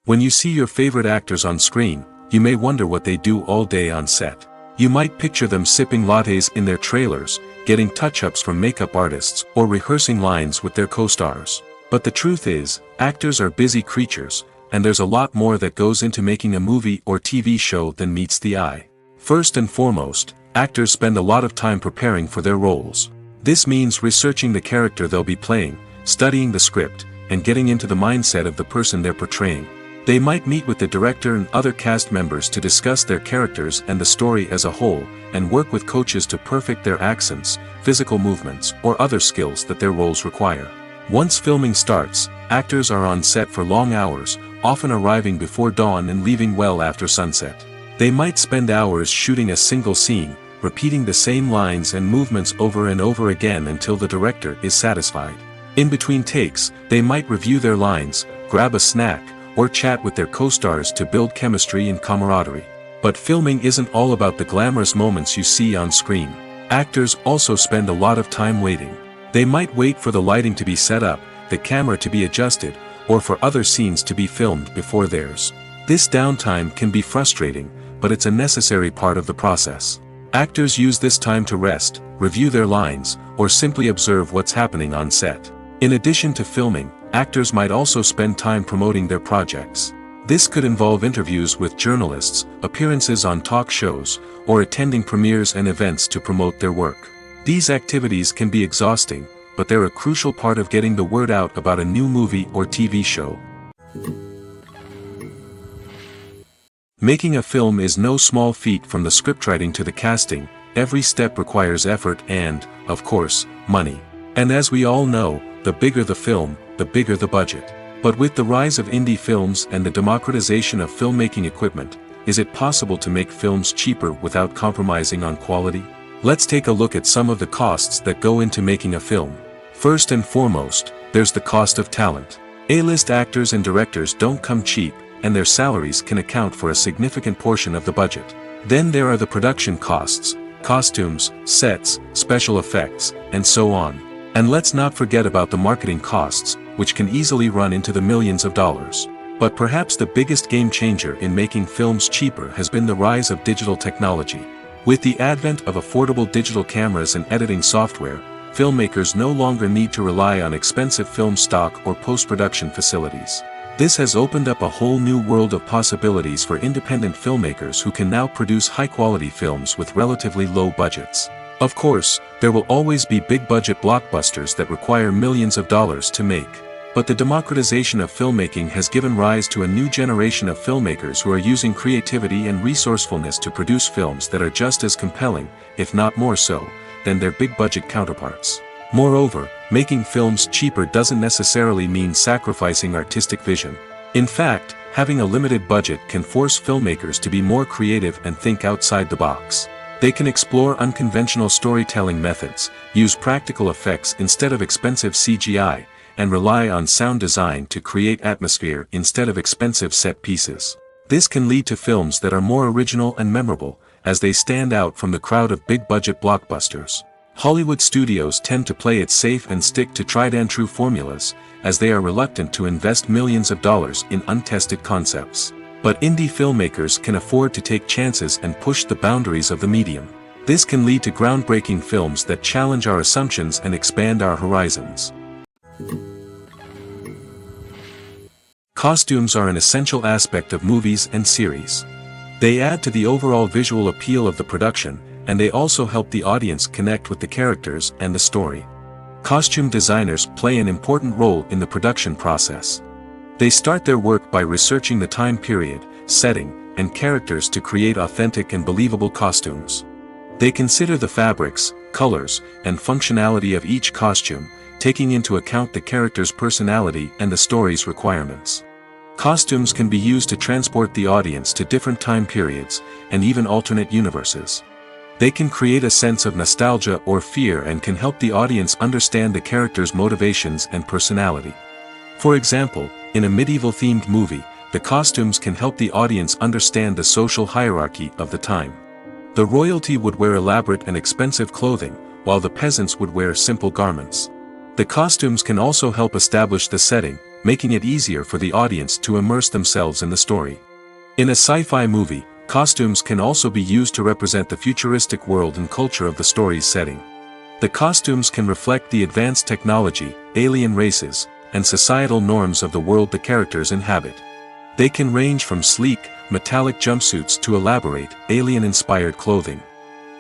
When you see your favorite actors on screen, you may wonder what they do all day on set. You might picture them sipping lattes in their trailers, getting touch-ups from makeup artists, or rehearsing lines with their co-stars. But the truth is, actors are busy creatures, and there's a lot more that goes into making a movie or TV show than meets the eye. First and foremost, actors spend a lot of time preparing for their roles. This means researching the character they'll be playing, studying the script, and getting into the mindset of the person they're portraying. They might meet with the director and other cast members to discuss their characters and the story as a whole, and work with coaches to perfect their accents, physical movements, or other skills that their roles require. Once filming starts, actors are on set for long hours, often arriving before dawn and leaving well after sunset. They might spend hours shooting a single scene, repeating the same lines and movements over and over again until the director is satisfied. In between takes, they might review their lines, grab a snack, or chat with their co-stars to build chemistry and camaraderie. But filming isn't all about the glamorous moments you see on screen. Actors also spend a lot of time waiting. They might wait for the lighting to be set up, the camera to be adjusted, or for other scenes to be filmed before theirs. This downtime can be frustrating, but it's a necessary part of the process. Actors use this time to rest, review their lines, or simply observe what's happening on set. In addition to filming, actors might also spend time promoting their projects. This could involve interviews with journalists, appearances on talk shows, or attending premieres and events to promote their work. These activities can be exhausting, but they're a crucial part of getting the word out about a new movie or TV show. Making a film is no small feat. From the scriptwriting to the casting, every step requires effort and, of course, money. And as we all know, the bigger the film, the bigger the budget. But with the rise of indie films and the democratization of filmmaking equipment, is it possible to make films cheaper without compromising on quality? Let's take a look at some of the costs that go into making a film. First and foremost, there's the cost of talent. A-list actors and directors don't come cheap, and their salaries can account for a significant portion of the budget. Then there are the production costs, costumes, sets, special effects, and so on. And let's not forget about the marketing costs, which can easily run into the millions of dollars. But perhaps the biggest game changer in making films cheaper has been the rise of digital technology. With the advent of affordable digital cameras and editing software, filmmakers no longer need to rely on expensive film stock or post-production facilities. This has opened up a whole new world of possibilities for independent filmmakers who can now produce high-quality films with relatively low budgets. Of course, there will always be big-budget blockbusters that require millions of dollars to make. But the democratization of filmmaking has given rise to a new generation of filmmakers who are using creativity and resourcefulness to produce films that are just as compelling, if not more so, than their big-budget counterparts. Moreover, making films cheaper doesn't necessarily mean sacrificing artistic vision. In fact, having a limited budget can force filmmakers to be more creative and think outside the box. They can explore unconventional storytelling methods, use practical effects instead of expensive CGI, and rely on sound design to create atmosphere instead of expensive set pieces. This can lead to films that are more original and memorable, as they stand out from the crowd of big-budget blockbusters. Hollywood studios tend to play it safe and stick to tried-and-true formulas, as they are reluctant to invest millions of dollars in untested concepts. But indie filmmakers can afford to take chances and push the boundaries of the medium. This can lead to groundbreaking films that challenge our assumptions and expand our horizons. Costumes are an essential aspect of movies and series. They add to the overall visual appeal of the production, and they also help the audience connect with the characters and the story. Costume designers play an important role in the production process. They start their work by researching the time period, setting, and characters to create authentic and believable costumes. They consider the fabrics, colors, and functionality of each costume, taking into account the character's personality and the story's requirements. Costumes can be used to transport the audience to different time periods, and even alternate universes. They can create a sense of nostalgia or fear and can help the audience understand the character's motivations and personality. For example, in a medieval-themed movie, the costumes can help the audience understand the social hierarchy of the time. The royalty would wear elaborate and expensive clothing, while the peasants would wear simple garments. The costumes can also help establish the setting, making it easier for the audience to immerse themselves in the story. In a sci-fi movie, Costumes can also be used to represent the futuristic world and culture of the story's setting. The costumes can reflect the advanced technology, alien races, and societal norms of the world the characters inhabit. They can range from sleek, metallic jumpsuits to elaborate, alien-inspired clothing.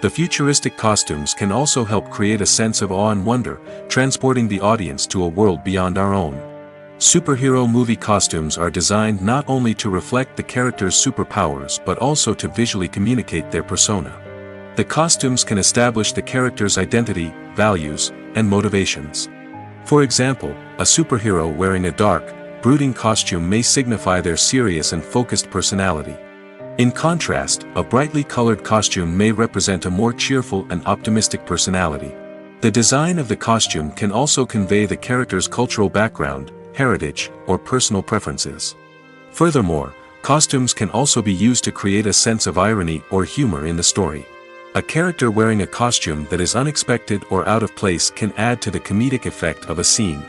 The futuristic costumes can also help create a sense of awe and wonder, transporting the audience to a world beyond our own. Superhero movie costumes are designed not only to reflect the character's superpowers but also to visually communicate their persona. The costumes can establish the character's identity, values, and motivations. For example, a superhero wearing a dark, brooding costume may signify their serious and focused personality. In contrast, a brightly colored costume may represent a more cheerful and optimistic personality. The design of the costume can also convey the character's cultural background, heritage, or personal preferences. Furthermore, costumes can also be used to create a sense of irony or humor in the story. A character wearing a costume that is unexpected or out of place can add to the comedic effect of a scene.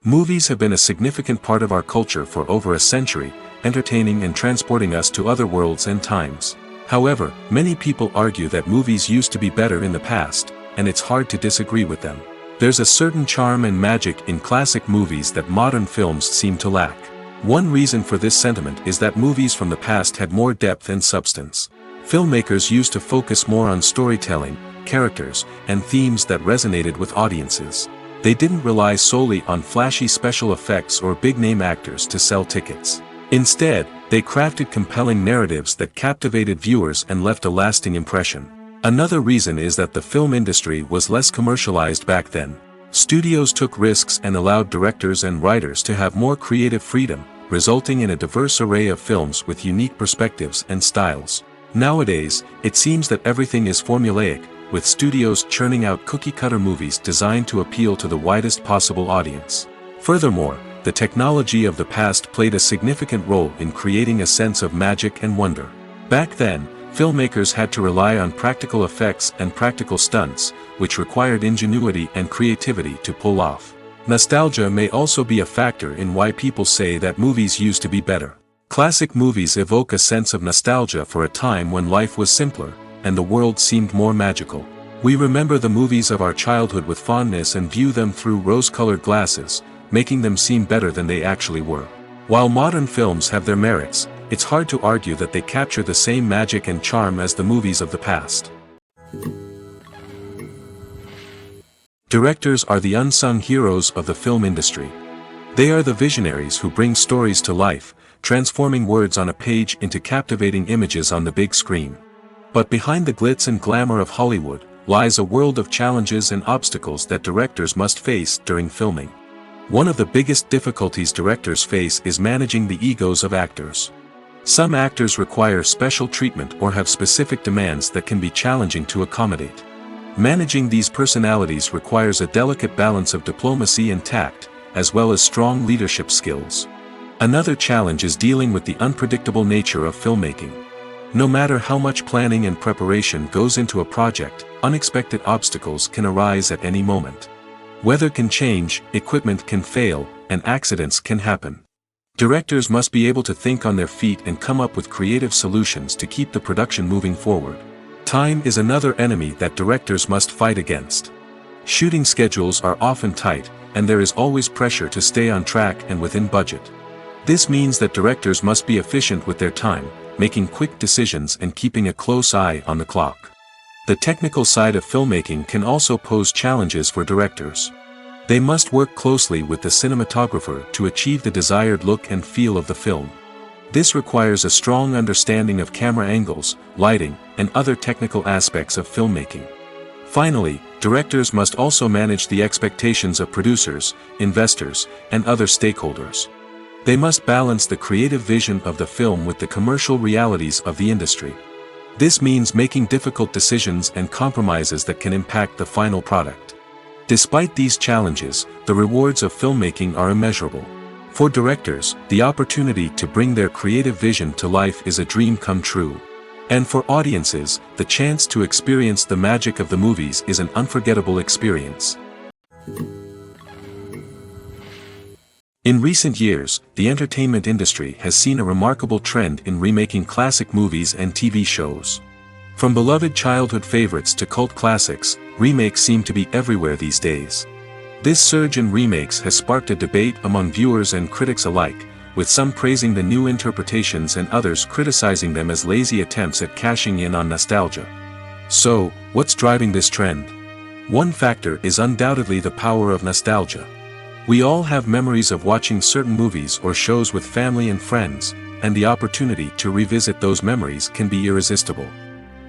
Movies have been a significant part of our culture for over a century, entertaining and transporting us to other worlds and times. However, many people argue that movies used to be better in the past, and it's hard to disagree with them. There's a certain charm and magic in classic movies that modern films seem to lack. One reason for this sentiment is that movies from the past had more depth and substance. Filmmakers used to focus more on storytelling, characters, and themes that resonated with audiences. They didn't rely solely on flashy special effects or big-name actors to sell tickets. Instead, they crafted compelling narratives that captivated viewers and left a lasting impression. Another reason is that the film industry was less commercialized back then. Studios took risks and allowed directors and writers to have more creative freedom, resulting in a diverse array of films with unique perspectives and styles. Nowadays, it seems that everything is formulaic, with studios churning out cookie-cutter movies designed to appeal to the widest possible audience. Furthermore, the technology of the past played a significant role in creating a sense of magic and wonder. Back then, filmmakers had to rely on practical effects and practical stunts, which required ingenuity and creativity to pull off. Nostalgia may also be a factor in why people say that movies used to be better. Classic movies evoke a sense of nostalgia for a time when life was simpler, and the world seemed more magical. We remember the movies of our childhood with fondness and view them through rose-colored glasses, making them seem better than they actually were. While modern films have their merits, it's hard to argue that they capture the same magic and charm as the movies of the past. Directors are the unsung heroes of the film industry. They are the visionaries who bring stories to life, transforming words on a page into captivating images on the big screen. But behind the glitz and glamour of Hollywood lies a world of challenges and obstacles that directors must face during filming. One of the biggest difficulties directors face is managing the egos of actors. Some actors require special treatment or have specific demands that can be challenging to accommodate. Managing these personalities requires a delicate balance of diplomacy and tact, as well as strong leadership skills. Another challenge is dealing with the unpredictable nature of filmmaking. No matter how much planning and preparation goes into a project, unexpected obstacles can arise at any moment. Weather can change, equipment can fail, and accidents can happen. Directors must be able to think on their feet and come up with creative solutions to keep the production moving forward. Time is another enemy that directors must fight against. Shooting schedules are often tight, and there is always pressure to stay on track and within budget. This means that directors must be efficient with their time, making quick decisions and keeping a close eye on the clock. The technical side of filmmaking can also pose challenges for directors. They must work closely with the cinematographer to achieve the desired look and feel of the film. This requires a strong understanding of camera angles, lighting, and other technical aspects of filmmaking. Finally, directors must also manage the expectations of producers, investors, and other stakeholders. They must balance the creative vision of the film with the commercial realities of the industry. This means making difficult decisions and compromises that can impact the final product. Despite these challenges, the rewards of filmmaking are immeasurable. For directors, the opportunity to bring their creative vision to life is a dream come true. And for audiences, the chance to experience the magic of the movies is an unforgettable experience. In recent years, the entertainment industry has seen a remarkable trend in remaking classic movies and TV shows. From beloved childhood favorites to cult classics, remakes seem to be everywhere these days. This surge in remakes has sparked a debate among viewers and critics alike, with some praising the new interpretations and others criticizing them as lazy attempts at cashing in on nostalgia. So, what's driving this trend? One factor is undoubtedly the power of nostalgia. We all have memories of watching certain movies or shows with family and friends, and the opportunity to revisit those memories can be irresistible.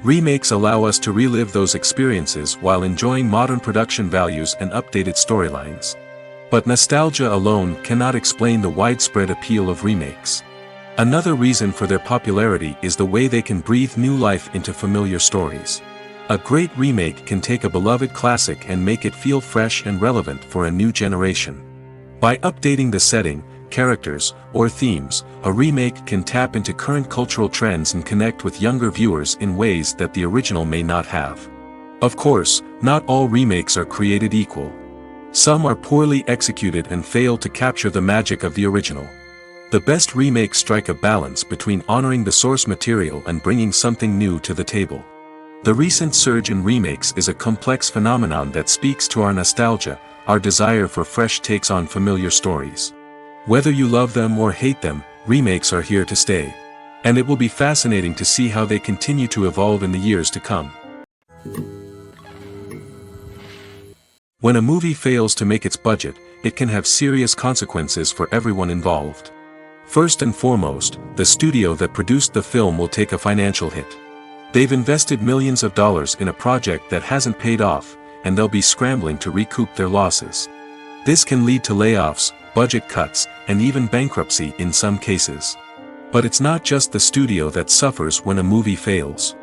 Remakes allow us to relive those experiences while enjoying modern production values and updated storylines. But nostalgia alone cannot explain the widespread appeal of remakes. Another reason for their popularity is the way they can breathe new life into familiar stories. A great remake can take a beloved classic and make it feel fresh and relevant for a new generation. By updating the setting, characters, or themes, a remake can tap into current cultural trends and connect with younger viewers in ways that the original may not have. Of course, not all remakes are created equal. Some are poorly executed and fail to capture the magic of the original. The best remakes strike a balance between honoring the source material and bringing something new to the table. The recent surge in remakes is a complex phenomenon that speaks to our nostalgia, our desire for fresh takes on familiar stories. Whether you love them or hate them, remakes are here to stay. And it will be fascinating to see how they continue to evolve in the years to come. When a movie fails to make its budget, it can have serious consequences for everyone involved. First and foremost, the studio that produced the film will take a financial hit. They've invested millions of dollars in a project that hasn't paid off, and they'll be scrambling to recoup their losses. This can lead to layoffs, budget cuts, and even bankruptcy in some cases. But it's not just the studio that suffers when a movie fails.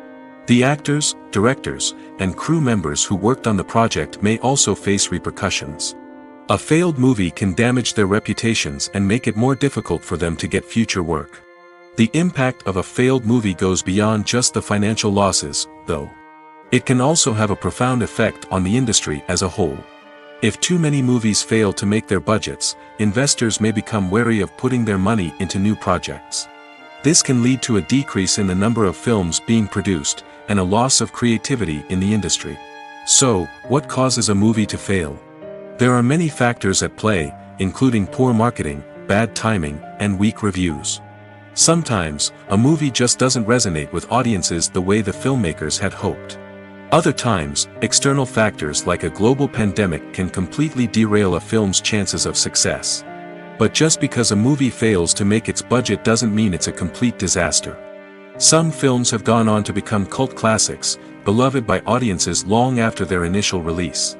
The actors, directors, and crew members who worked on the project may also face repercussions. A failed movie can damage their reputations and make it more difficult for them to get future work. The impact of a failed movie goes beyond just the financial losses, though. It can also have a profound effect on the industry as a whole. If too many movies fail to make their budgets, investors may become wary of putting their money into new projects. This can lead to a decrease in the number of films being produced, and a loss of creativity in the industry. So, what causes a movie to fail? There are many factors at play, including poor marketing, bad timing, and weak reviews. Sometimes, a movie just doesn't resonate with audiences the way the filmmakers had hoped. Other times, external factors like a global pandemic can completely derail a film's chances of success. But just because a movie fails to make its budget doesn't mean it's a complete disaster. Some films have gone on to become cult classics, beloved by audiences long after their initial release.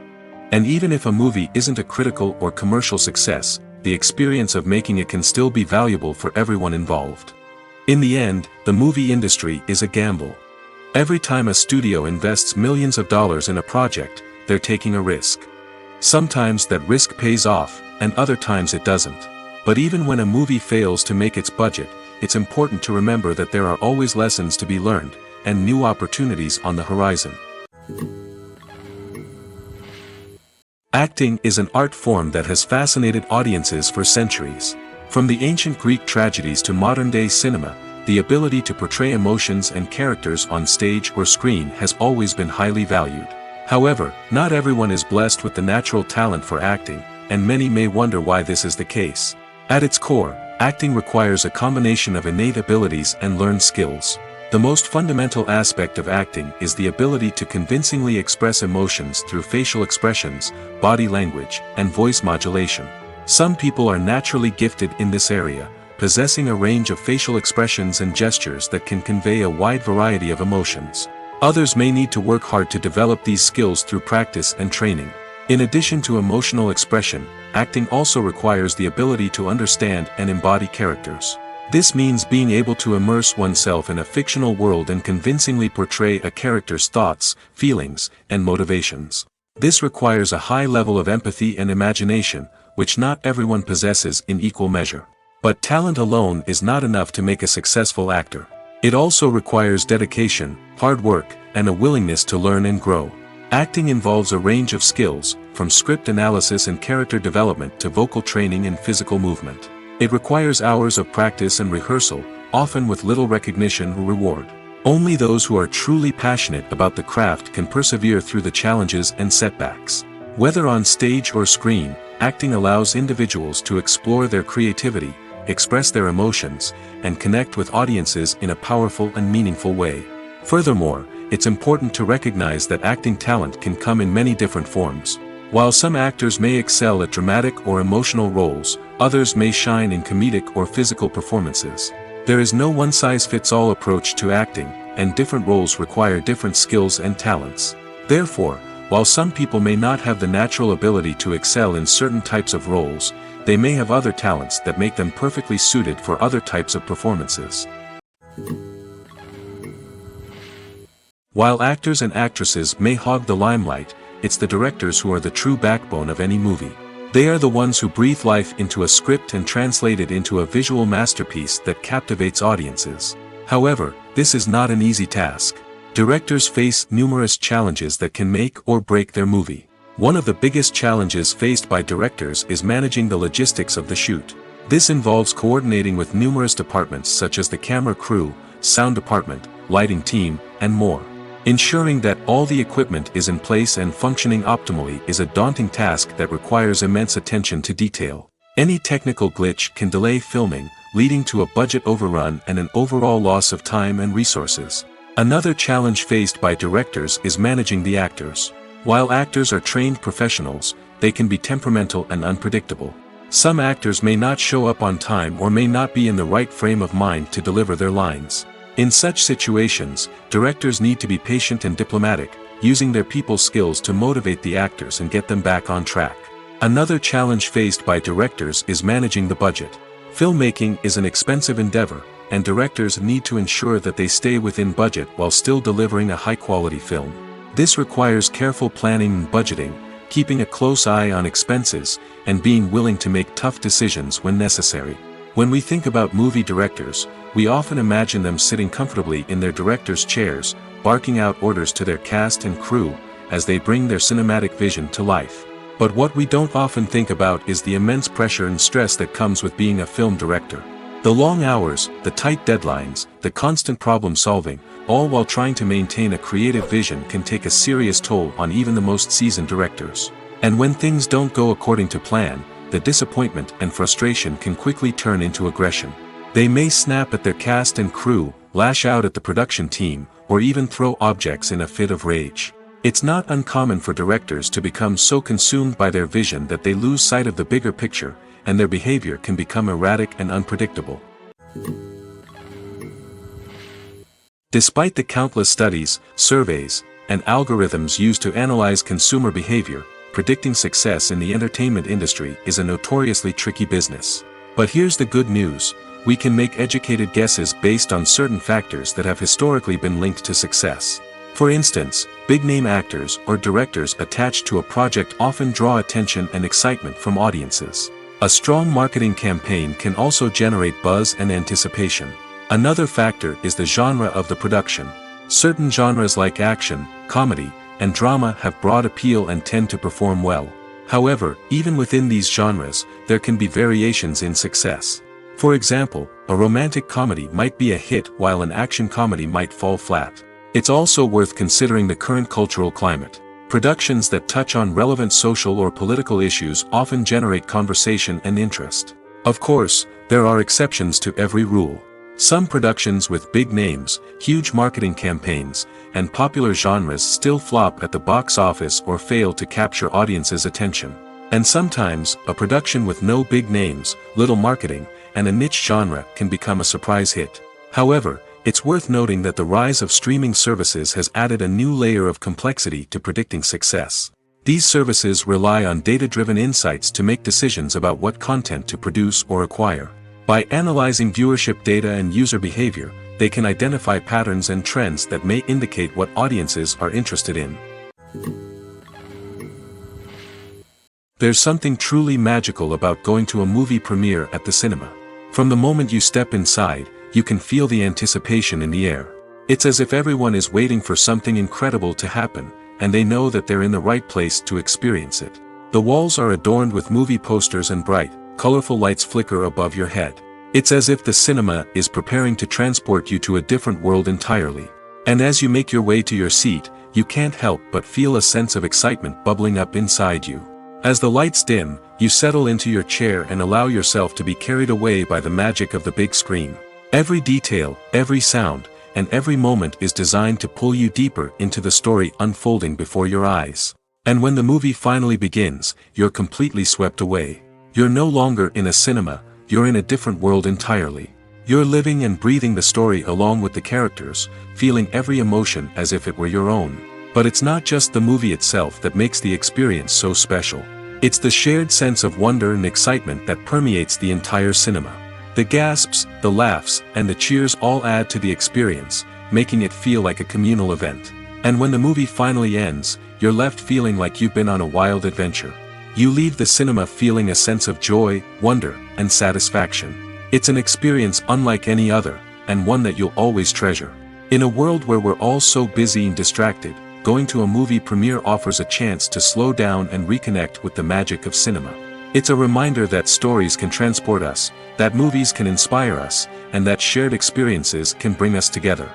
And even if a movie isn't a critical or commercial success, the experience of making it can still be valuable for everyone involved. In the end, the movie industry is a gamble. Every time a studio invests millions of dollars in a project, they're taking a risk. Sometimes that risk pays off, and other times it doesn't. But even when a movie fails to make its budget, it's important to remember that there are always lessons to be learned, and new opportunities on the horizon. Acting is an art form that has fascinated audiences for centuries. From the ancient Greek tragedies to modern-day cinema, the ability to portray emotions and characters on stage or screen has always been highly valued. However, not everyone is blessed with the natural talent for acting, and many may wonder why this is the case. At its core, acting requires a combination of innate abilities and learned skills. The most fundamental aspect of acting is the ability to convincingly express emotions through facial expressions, body language, and voice modulation. Some people are naturally gifted in this area, possessing a range of facial expressions and gestures that can convey a wide variety of emotions. Others may need to work hard to develop these skills through practice and training. In addition to emotional expression, acting also requires the ability to understand and embody characters. This means being able to immerse oneself in a fictional world and convincingly portray a character's thoughts, feelings, and motivations. This requires a high level of empathy and imagination, which not everyone possesses in equal measure. But talent alone is not enough to make a successful actor. It also requires dedication, hard work, and a willingness to learn and grow. Acting involves a range of skills, from script analysis and character development to vocal training and physical movement. It requires hours of practice and rehearsal, often with little recognition or reward. Only those who are truly passionate about the craft can persevere through the challenges and setbacks. Whether on stage or screen, acting allows individuals to explore their creativity, express their emotions, and connect with audiences in a powerful and meaningful way. Furthermore, it's important to recognize that acting talent can come in many different forms. While some actors may excel at dramatic or emotional roles, others may shine in comedic or physical performances. There is no one-size-fits-all approach to acting, and different roles require different skills and talents. Therefore, while some people may not have the natural ability to excel in certain types of roles, they may have other talents that make them perfectly suited for other types of performances. While actors and actresses may hog the limelight, it's the directors who are the true backbone of any movie. They are the ones who breathe life into a script and translate it into a visual masterpiece that captivates audiences. However, this is not an easy task. Directors face numerous challenges that can make or break their movie. One of the biggest challenges faced by directors is managing the logistics of the shoot. This involves coordinating with numerous departments such as the camera crew, sound department, lighting team, and more. Ensuring that all the equipment is in place and functioning optimally is a daunting task that requires immense attention to detail. Any technical glitch can delay filming, leading to a budget overrun and an overall loss of time and resources. Another challenge faced by directors is managing the actors. While actors are trained professionals, they can be temperamental and unpredictable. Some actors may not show up on time or may not be in the right frame of mind to deliver their lines. In such situations, directors need to be patient and diplomatic, using their people skills to motivate the actors and get them back on track. Another challenge faced by directors is managing the budget. Filmmaking is an expensive endeavor, and directors need to ensure that they stay within budget while still delivering a high-quality film. This requires careful planning and budgeting, keeping a close eye on expenses, and being willing to make tough decisions when necessary. When we think about movie directors, we often imagine them sitting comfortably in their director's chairs, barking out orders to their cast and crew, as they bring their cinematic vision to life. But what we don't often think about is the immense pressure and stress that comes with being a film director. The long hours, the tight deadlines, the constant problem solving, all while trying to maintain a creative vision can take a serious toll on even the most seasoned directors. And when things don't go according to plan, the disappointment and frustration can quickly turn into aggression. They may snap at their cast and crew, lash out at the production team, or even throw objects in a fit of rage. It's not uncommon for directors to become so consumed by their vision that they lose sight of the bigger picture, and their behavior can become erratic and unpredictable. Despite the countless studies, surveys, and algorithms used to analyze consumer behavior, predicting success in the entertainment industry is a notoriously tricky business. But here's the good news: we can make educated guesses based on certain factors that have historically been linked to success. For instance, big-name actors or directors attached to a project often draw attention and excitement from audiences. A strong marketing campaign can also generate buzz and anticipation. Another factor is the genre of the production. Certain genres like action, comedy, and drama have broad appeal and tend to perform well. However, even within these genres, there can be variations in success. For example, a romantic comedy might be a hit while an action comedy might fall flat. It's also worth considering the current cultural climate. Productions that touch on relevant social or political issues often generate conversation and interest. Of course, there are exceptions to every rule. Some productions with big names, huge marketing campaigns, and popular genres still flop at the box office or fail to capture audiences' attention. And sometimes, a production with no big names, little marketing, and a niche genre can become a surprise hit. However, it's worth noting that the rise of streaming services has added a new layer of complexity to predicting success. These services rely on data-driven insights to make decisions about what content to produce or acquire. By analyzing viewership data and user behavior, they can identify patterns and trends that may indicate what audiences are interested in. There's something truly magical about going to a movie premiere at the cinema. From the moment you step inside, you can feel the anticipation in the air. It's as if everyone is waiting for something incredible to happen, and they know that they're in the right place to experience it. The walls are adorned with movie posters and bright, colorful lights flicker above your head. It's as if the cinema is preparing to transport you to a different world entirely. And as you make your way to your seat, you can't help but feel a sense of excitement bubbling up inside you. As the lights dim, you settle into your chair and allow yourself to be carried away by the magic of the big screen. Every detail, every sound, and every moment is designed to pull you deeper into the story unfolding before your eyes. And when the movie finally begins, you're completely swept away. You're no longer in a cinema, you're in a different world entirely. You're living and breathing the story along with the characters, feeling every emotion as if it were your own. But it's not just the movie itself that makes the experience so special. It's the shared sense of wonder and excitement that permeates the entire cinema. The gasps, the laughs, and the cheers all add to the experience, making it feel like a communal event. And when the movie finally ends, you're left feeling like you've been on a wild adventure. You leave the cinema feeling a sense of joy, wonder, and satisfaction. It's an experience unlike any other, and one that you'll always treasure. In a world where we're all so busy and distracted, going to a movie premiere offers a chance to slow down and reconnect with the magic of cinema. It's a reminder that stories can transport us, that movies can inspire us, and that shared experiences can bring us together.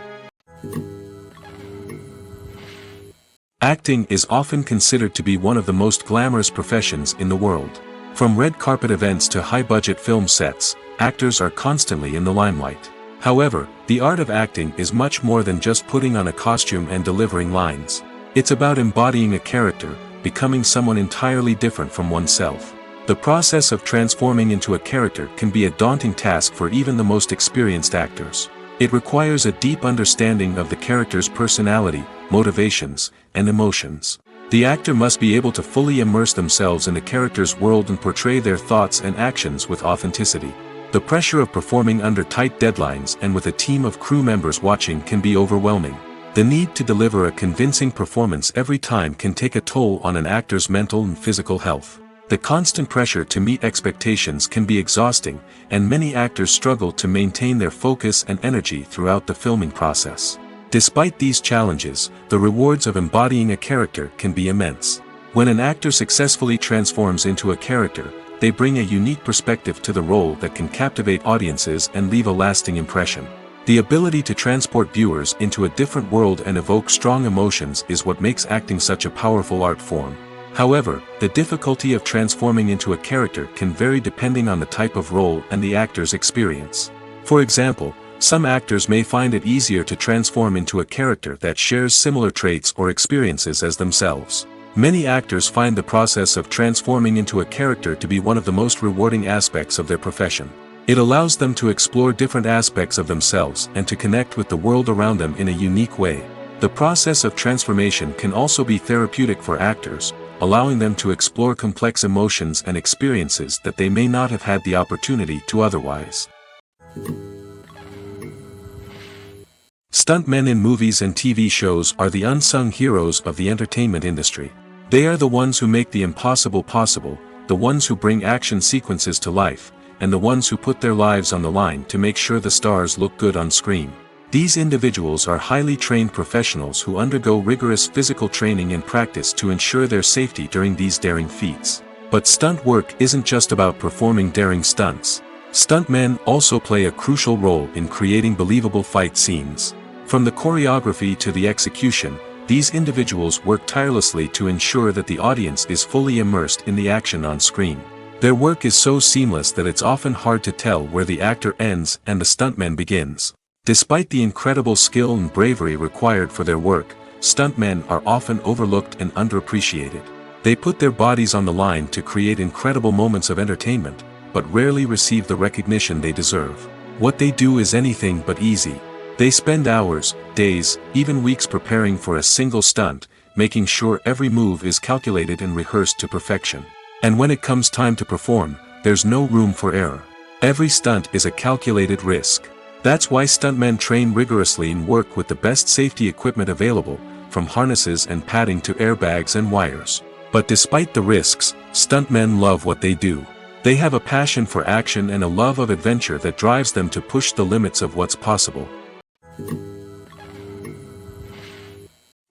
Acting is often considered to be one of the most glamorous professions in the world. From red carpet events to high-budget film sets, actors are constantly in the limelight. However, the art of acting is much more than just putting on a costume and delivering lines. It's about embodying a character, becoming someone entirely different from oneself. The process of transforming into a character can be a daunting task for even the most experienced actors. It requires a deep understanding of the character's personality, motivations, and emotions. The actor must be able to fully immerse themselves in the character's world and portray their thoughts and actions with authenticity. The pressure of performing under tight deadlines and with a team of crew members watching can be overwhelming. The need to deliver a convincing performance every time can take a toll on an actor's mental and physical health. The constant pressure to meet expectations can be exhausting, and many actors struggle to maintain their focus and energy throughout the filming process. Despite these challenges, the rewards of embodying a character can be immense. When an actor successfully transforms into a character, they bring a unique perspective to the role that can captivate audiences and leave a lasting impression. The ability to transport viewers into a different world and evoke strong emotions is what makes acting such a powerful art form. However, the difficulty of transforming into a character can vary depending on the type of role and the actor's experience. For example, some actors may find it easier to transform into a character that shares similar traits or experiences as themselves. Many actors find the process of transforming into a character to be one of the most rewarding aspects of their profession. It allows them to explore different aspects of themselves and to connect with the world around them in a unique way. The process of transformation can also be therapeutic for actors, allowing them to explore complex emotions and experiences that they may not have had the opportunity to otherwise. Stuntmen in movies and TV shows are the unsung heroes of the entertainment industry. They are the ones who make the impossible possible, the ones who bring action sequences to life, and the ones who put their lives on the line to make sure the stars look good on screen. These individuals are highly trained professionals who undergo rigorous physical training and practice to ensure their safety during these daring feats. But stunt work isn't just about performing daring stunts. Stuntmen also play a crucial role in creating believable fight scenes. From the choreography to the execution, these individuals work tirelessly to ensure that the audience is fully immersed in the action on screen. Their work is so seamless that it's often hard to tell where the actor ends and the stuntman begins. Despite the incredible skill and bravery required for their work, stuntmen are often overlooked and underappreciated. They put their bodies on the line to create incredible moments of entertainment, but rarely receive the recognition they deserve. What they do is anything but easy. They spend hours, days, even weeks preparing for a single stunt, making sure every move is calculated and rehearsed to perfection. And when it comes time to perform, there's no room for error. Every stunt is a calculated risk. That's why stuntmen train rigorously and work with the best safety equipment available, from harnesses and padding to airbags and wires. But despite the risks, stuntmen love what they do. They have a passion for action and a love of adventure that drives them to push the limits of what's possible.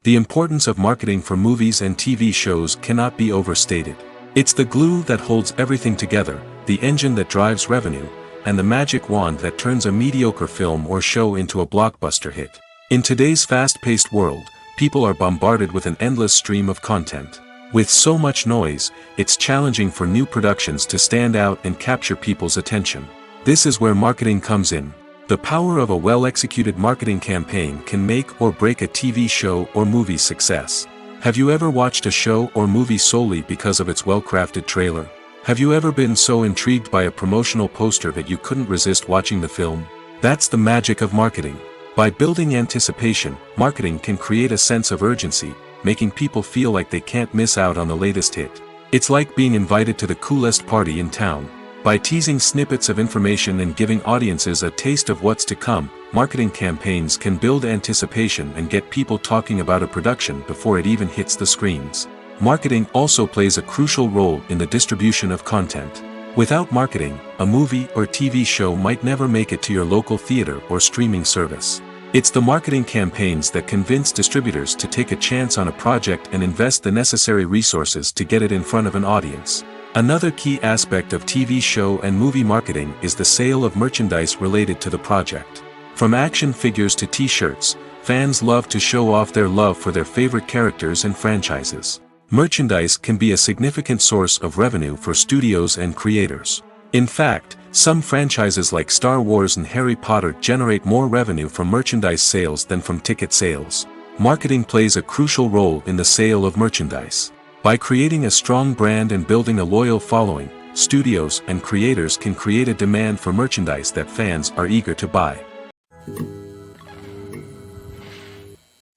The importance of marketing for movies and TV shows cannot be overstated. It's the glue that holds everything together, the engine that drives revenue, and the magic wand that turns a mediocre film or show into a blockbuster hit. In today's fast-paced world, people are bombarded with an endless stream of content. With so much noise, it's challenging for new productions to stand out and capture people's attention. This is where marketing comes in. The power of a well-executed marketing campaign can make or break a TV show or movie's success. Have you ever watched a show or movie solely because of its well-crafted trailer? Have you ever been so intrigued by a promotional poster that you couldn't resist watching the film? That's the magic of marketing. By building anticipation, marketing can create a sense of urgency, making people feel like they can't miss out on the latest hit. It's like being invited to the coolest party in town. By teasing snippets of information and giving audiences a taste of what's to come, marketing campaigns can build anticipation and get people talking about a production before it even hits the screens. Marketing also plays a crucial role in the distribution of content. Without marketing, a movie or TV show might never make it to your local theater or streaming service. It's the marketing campaigns that convince distributors to take a chance on a project and invest the necessary resources to get it in front of an audience. Another key aspect of TV show and movie marketing is the sale of merchandise related to the project. From action figures to t-shirts, fans love to show off their love for their favorite characters and franchises. Merchandise can be a significant source of revenue for studios and creators. In fact, some franchises like Star Wars and Harry Potter generate more revenue from merchandise sales than from ticket sales. Marketing plays a crucial role in the sale of merchandise. By creating a strong brand and building a loyal following, studios and creators can create a demand for merchandise that fans are eager to buy.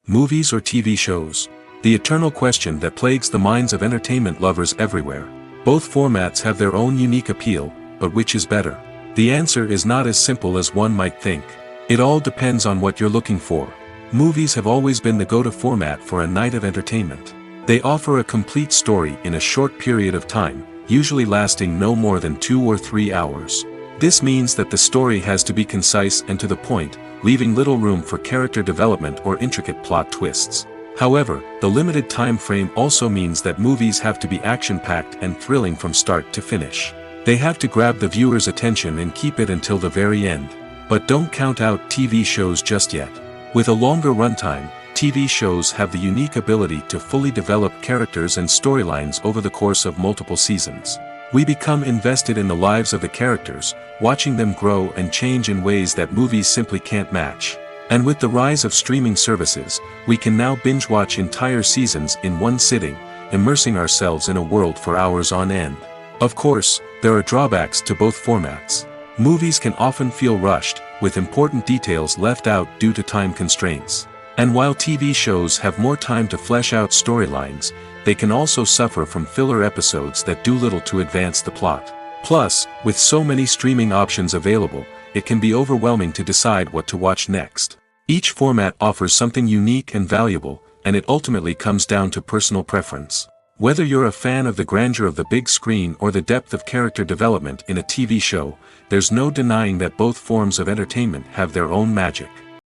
Movies or TV shows? The eternal question that plagues the minds of entertainment lovers everywhere. Both formats have their own unique appeal, but which is better? The answer is not as simple as one might think. It all depends on what you're looking for. Movies have always been the go-to format for a night of entertainment. They offer a complete story in a short period of time, usually lasting no more than 2 or 3 hours. This means that the story has to be concise and to the point, leaving little room for character development or intricate plot twists. However, the limited time frame also means that movies have to be action-packed and thrilling from start to finish. They have to grab the viewer's attention and keep it until the very end. But don't count out TV shows just yet. With a longer runtime, TV shows have the unique ability to fully develop characters and storylines over the course of multiple seasons. We become invested in the lives of the characters, watching them grow and change in ways that movies simply can't match. And with the rise of streaming services, we can now binge-watch entire seasons in one sitting, immersing ourselves in a world for hours on end. Of course, there are drawbacks to both formats. Movies can often feel rushed, with important details left out due to time constraints. And while TV shows have more time to flesh out storylines, they can also suffer from filler episodes that do little to advance the plot. Plus, with so many streaming options available, it can be overwhelming to decide what to watch next. Each format offers something unique and valuable, and it ultimately comes down to personal preference. Whether you're a fan of the grandeur of the big screen or the depth of character development in a TV show, there's no denying that both forms of entertainment have their own magic.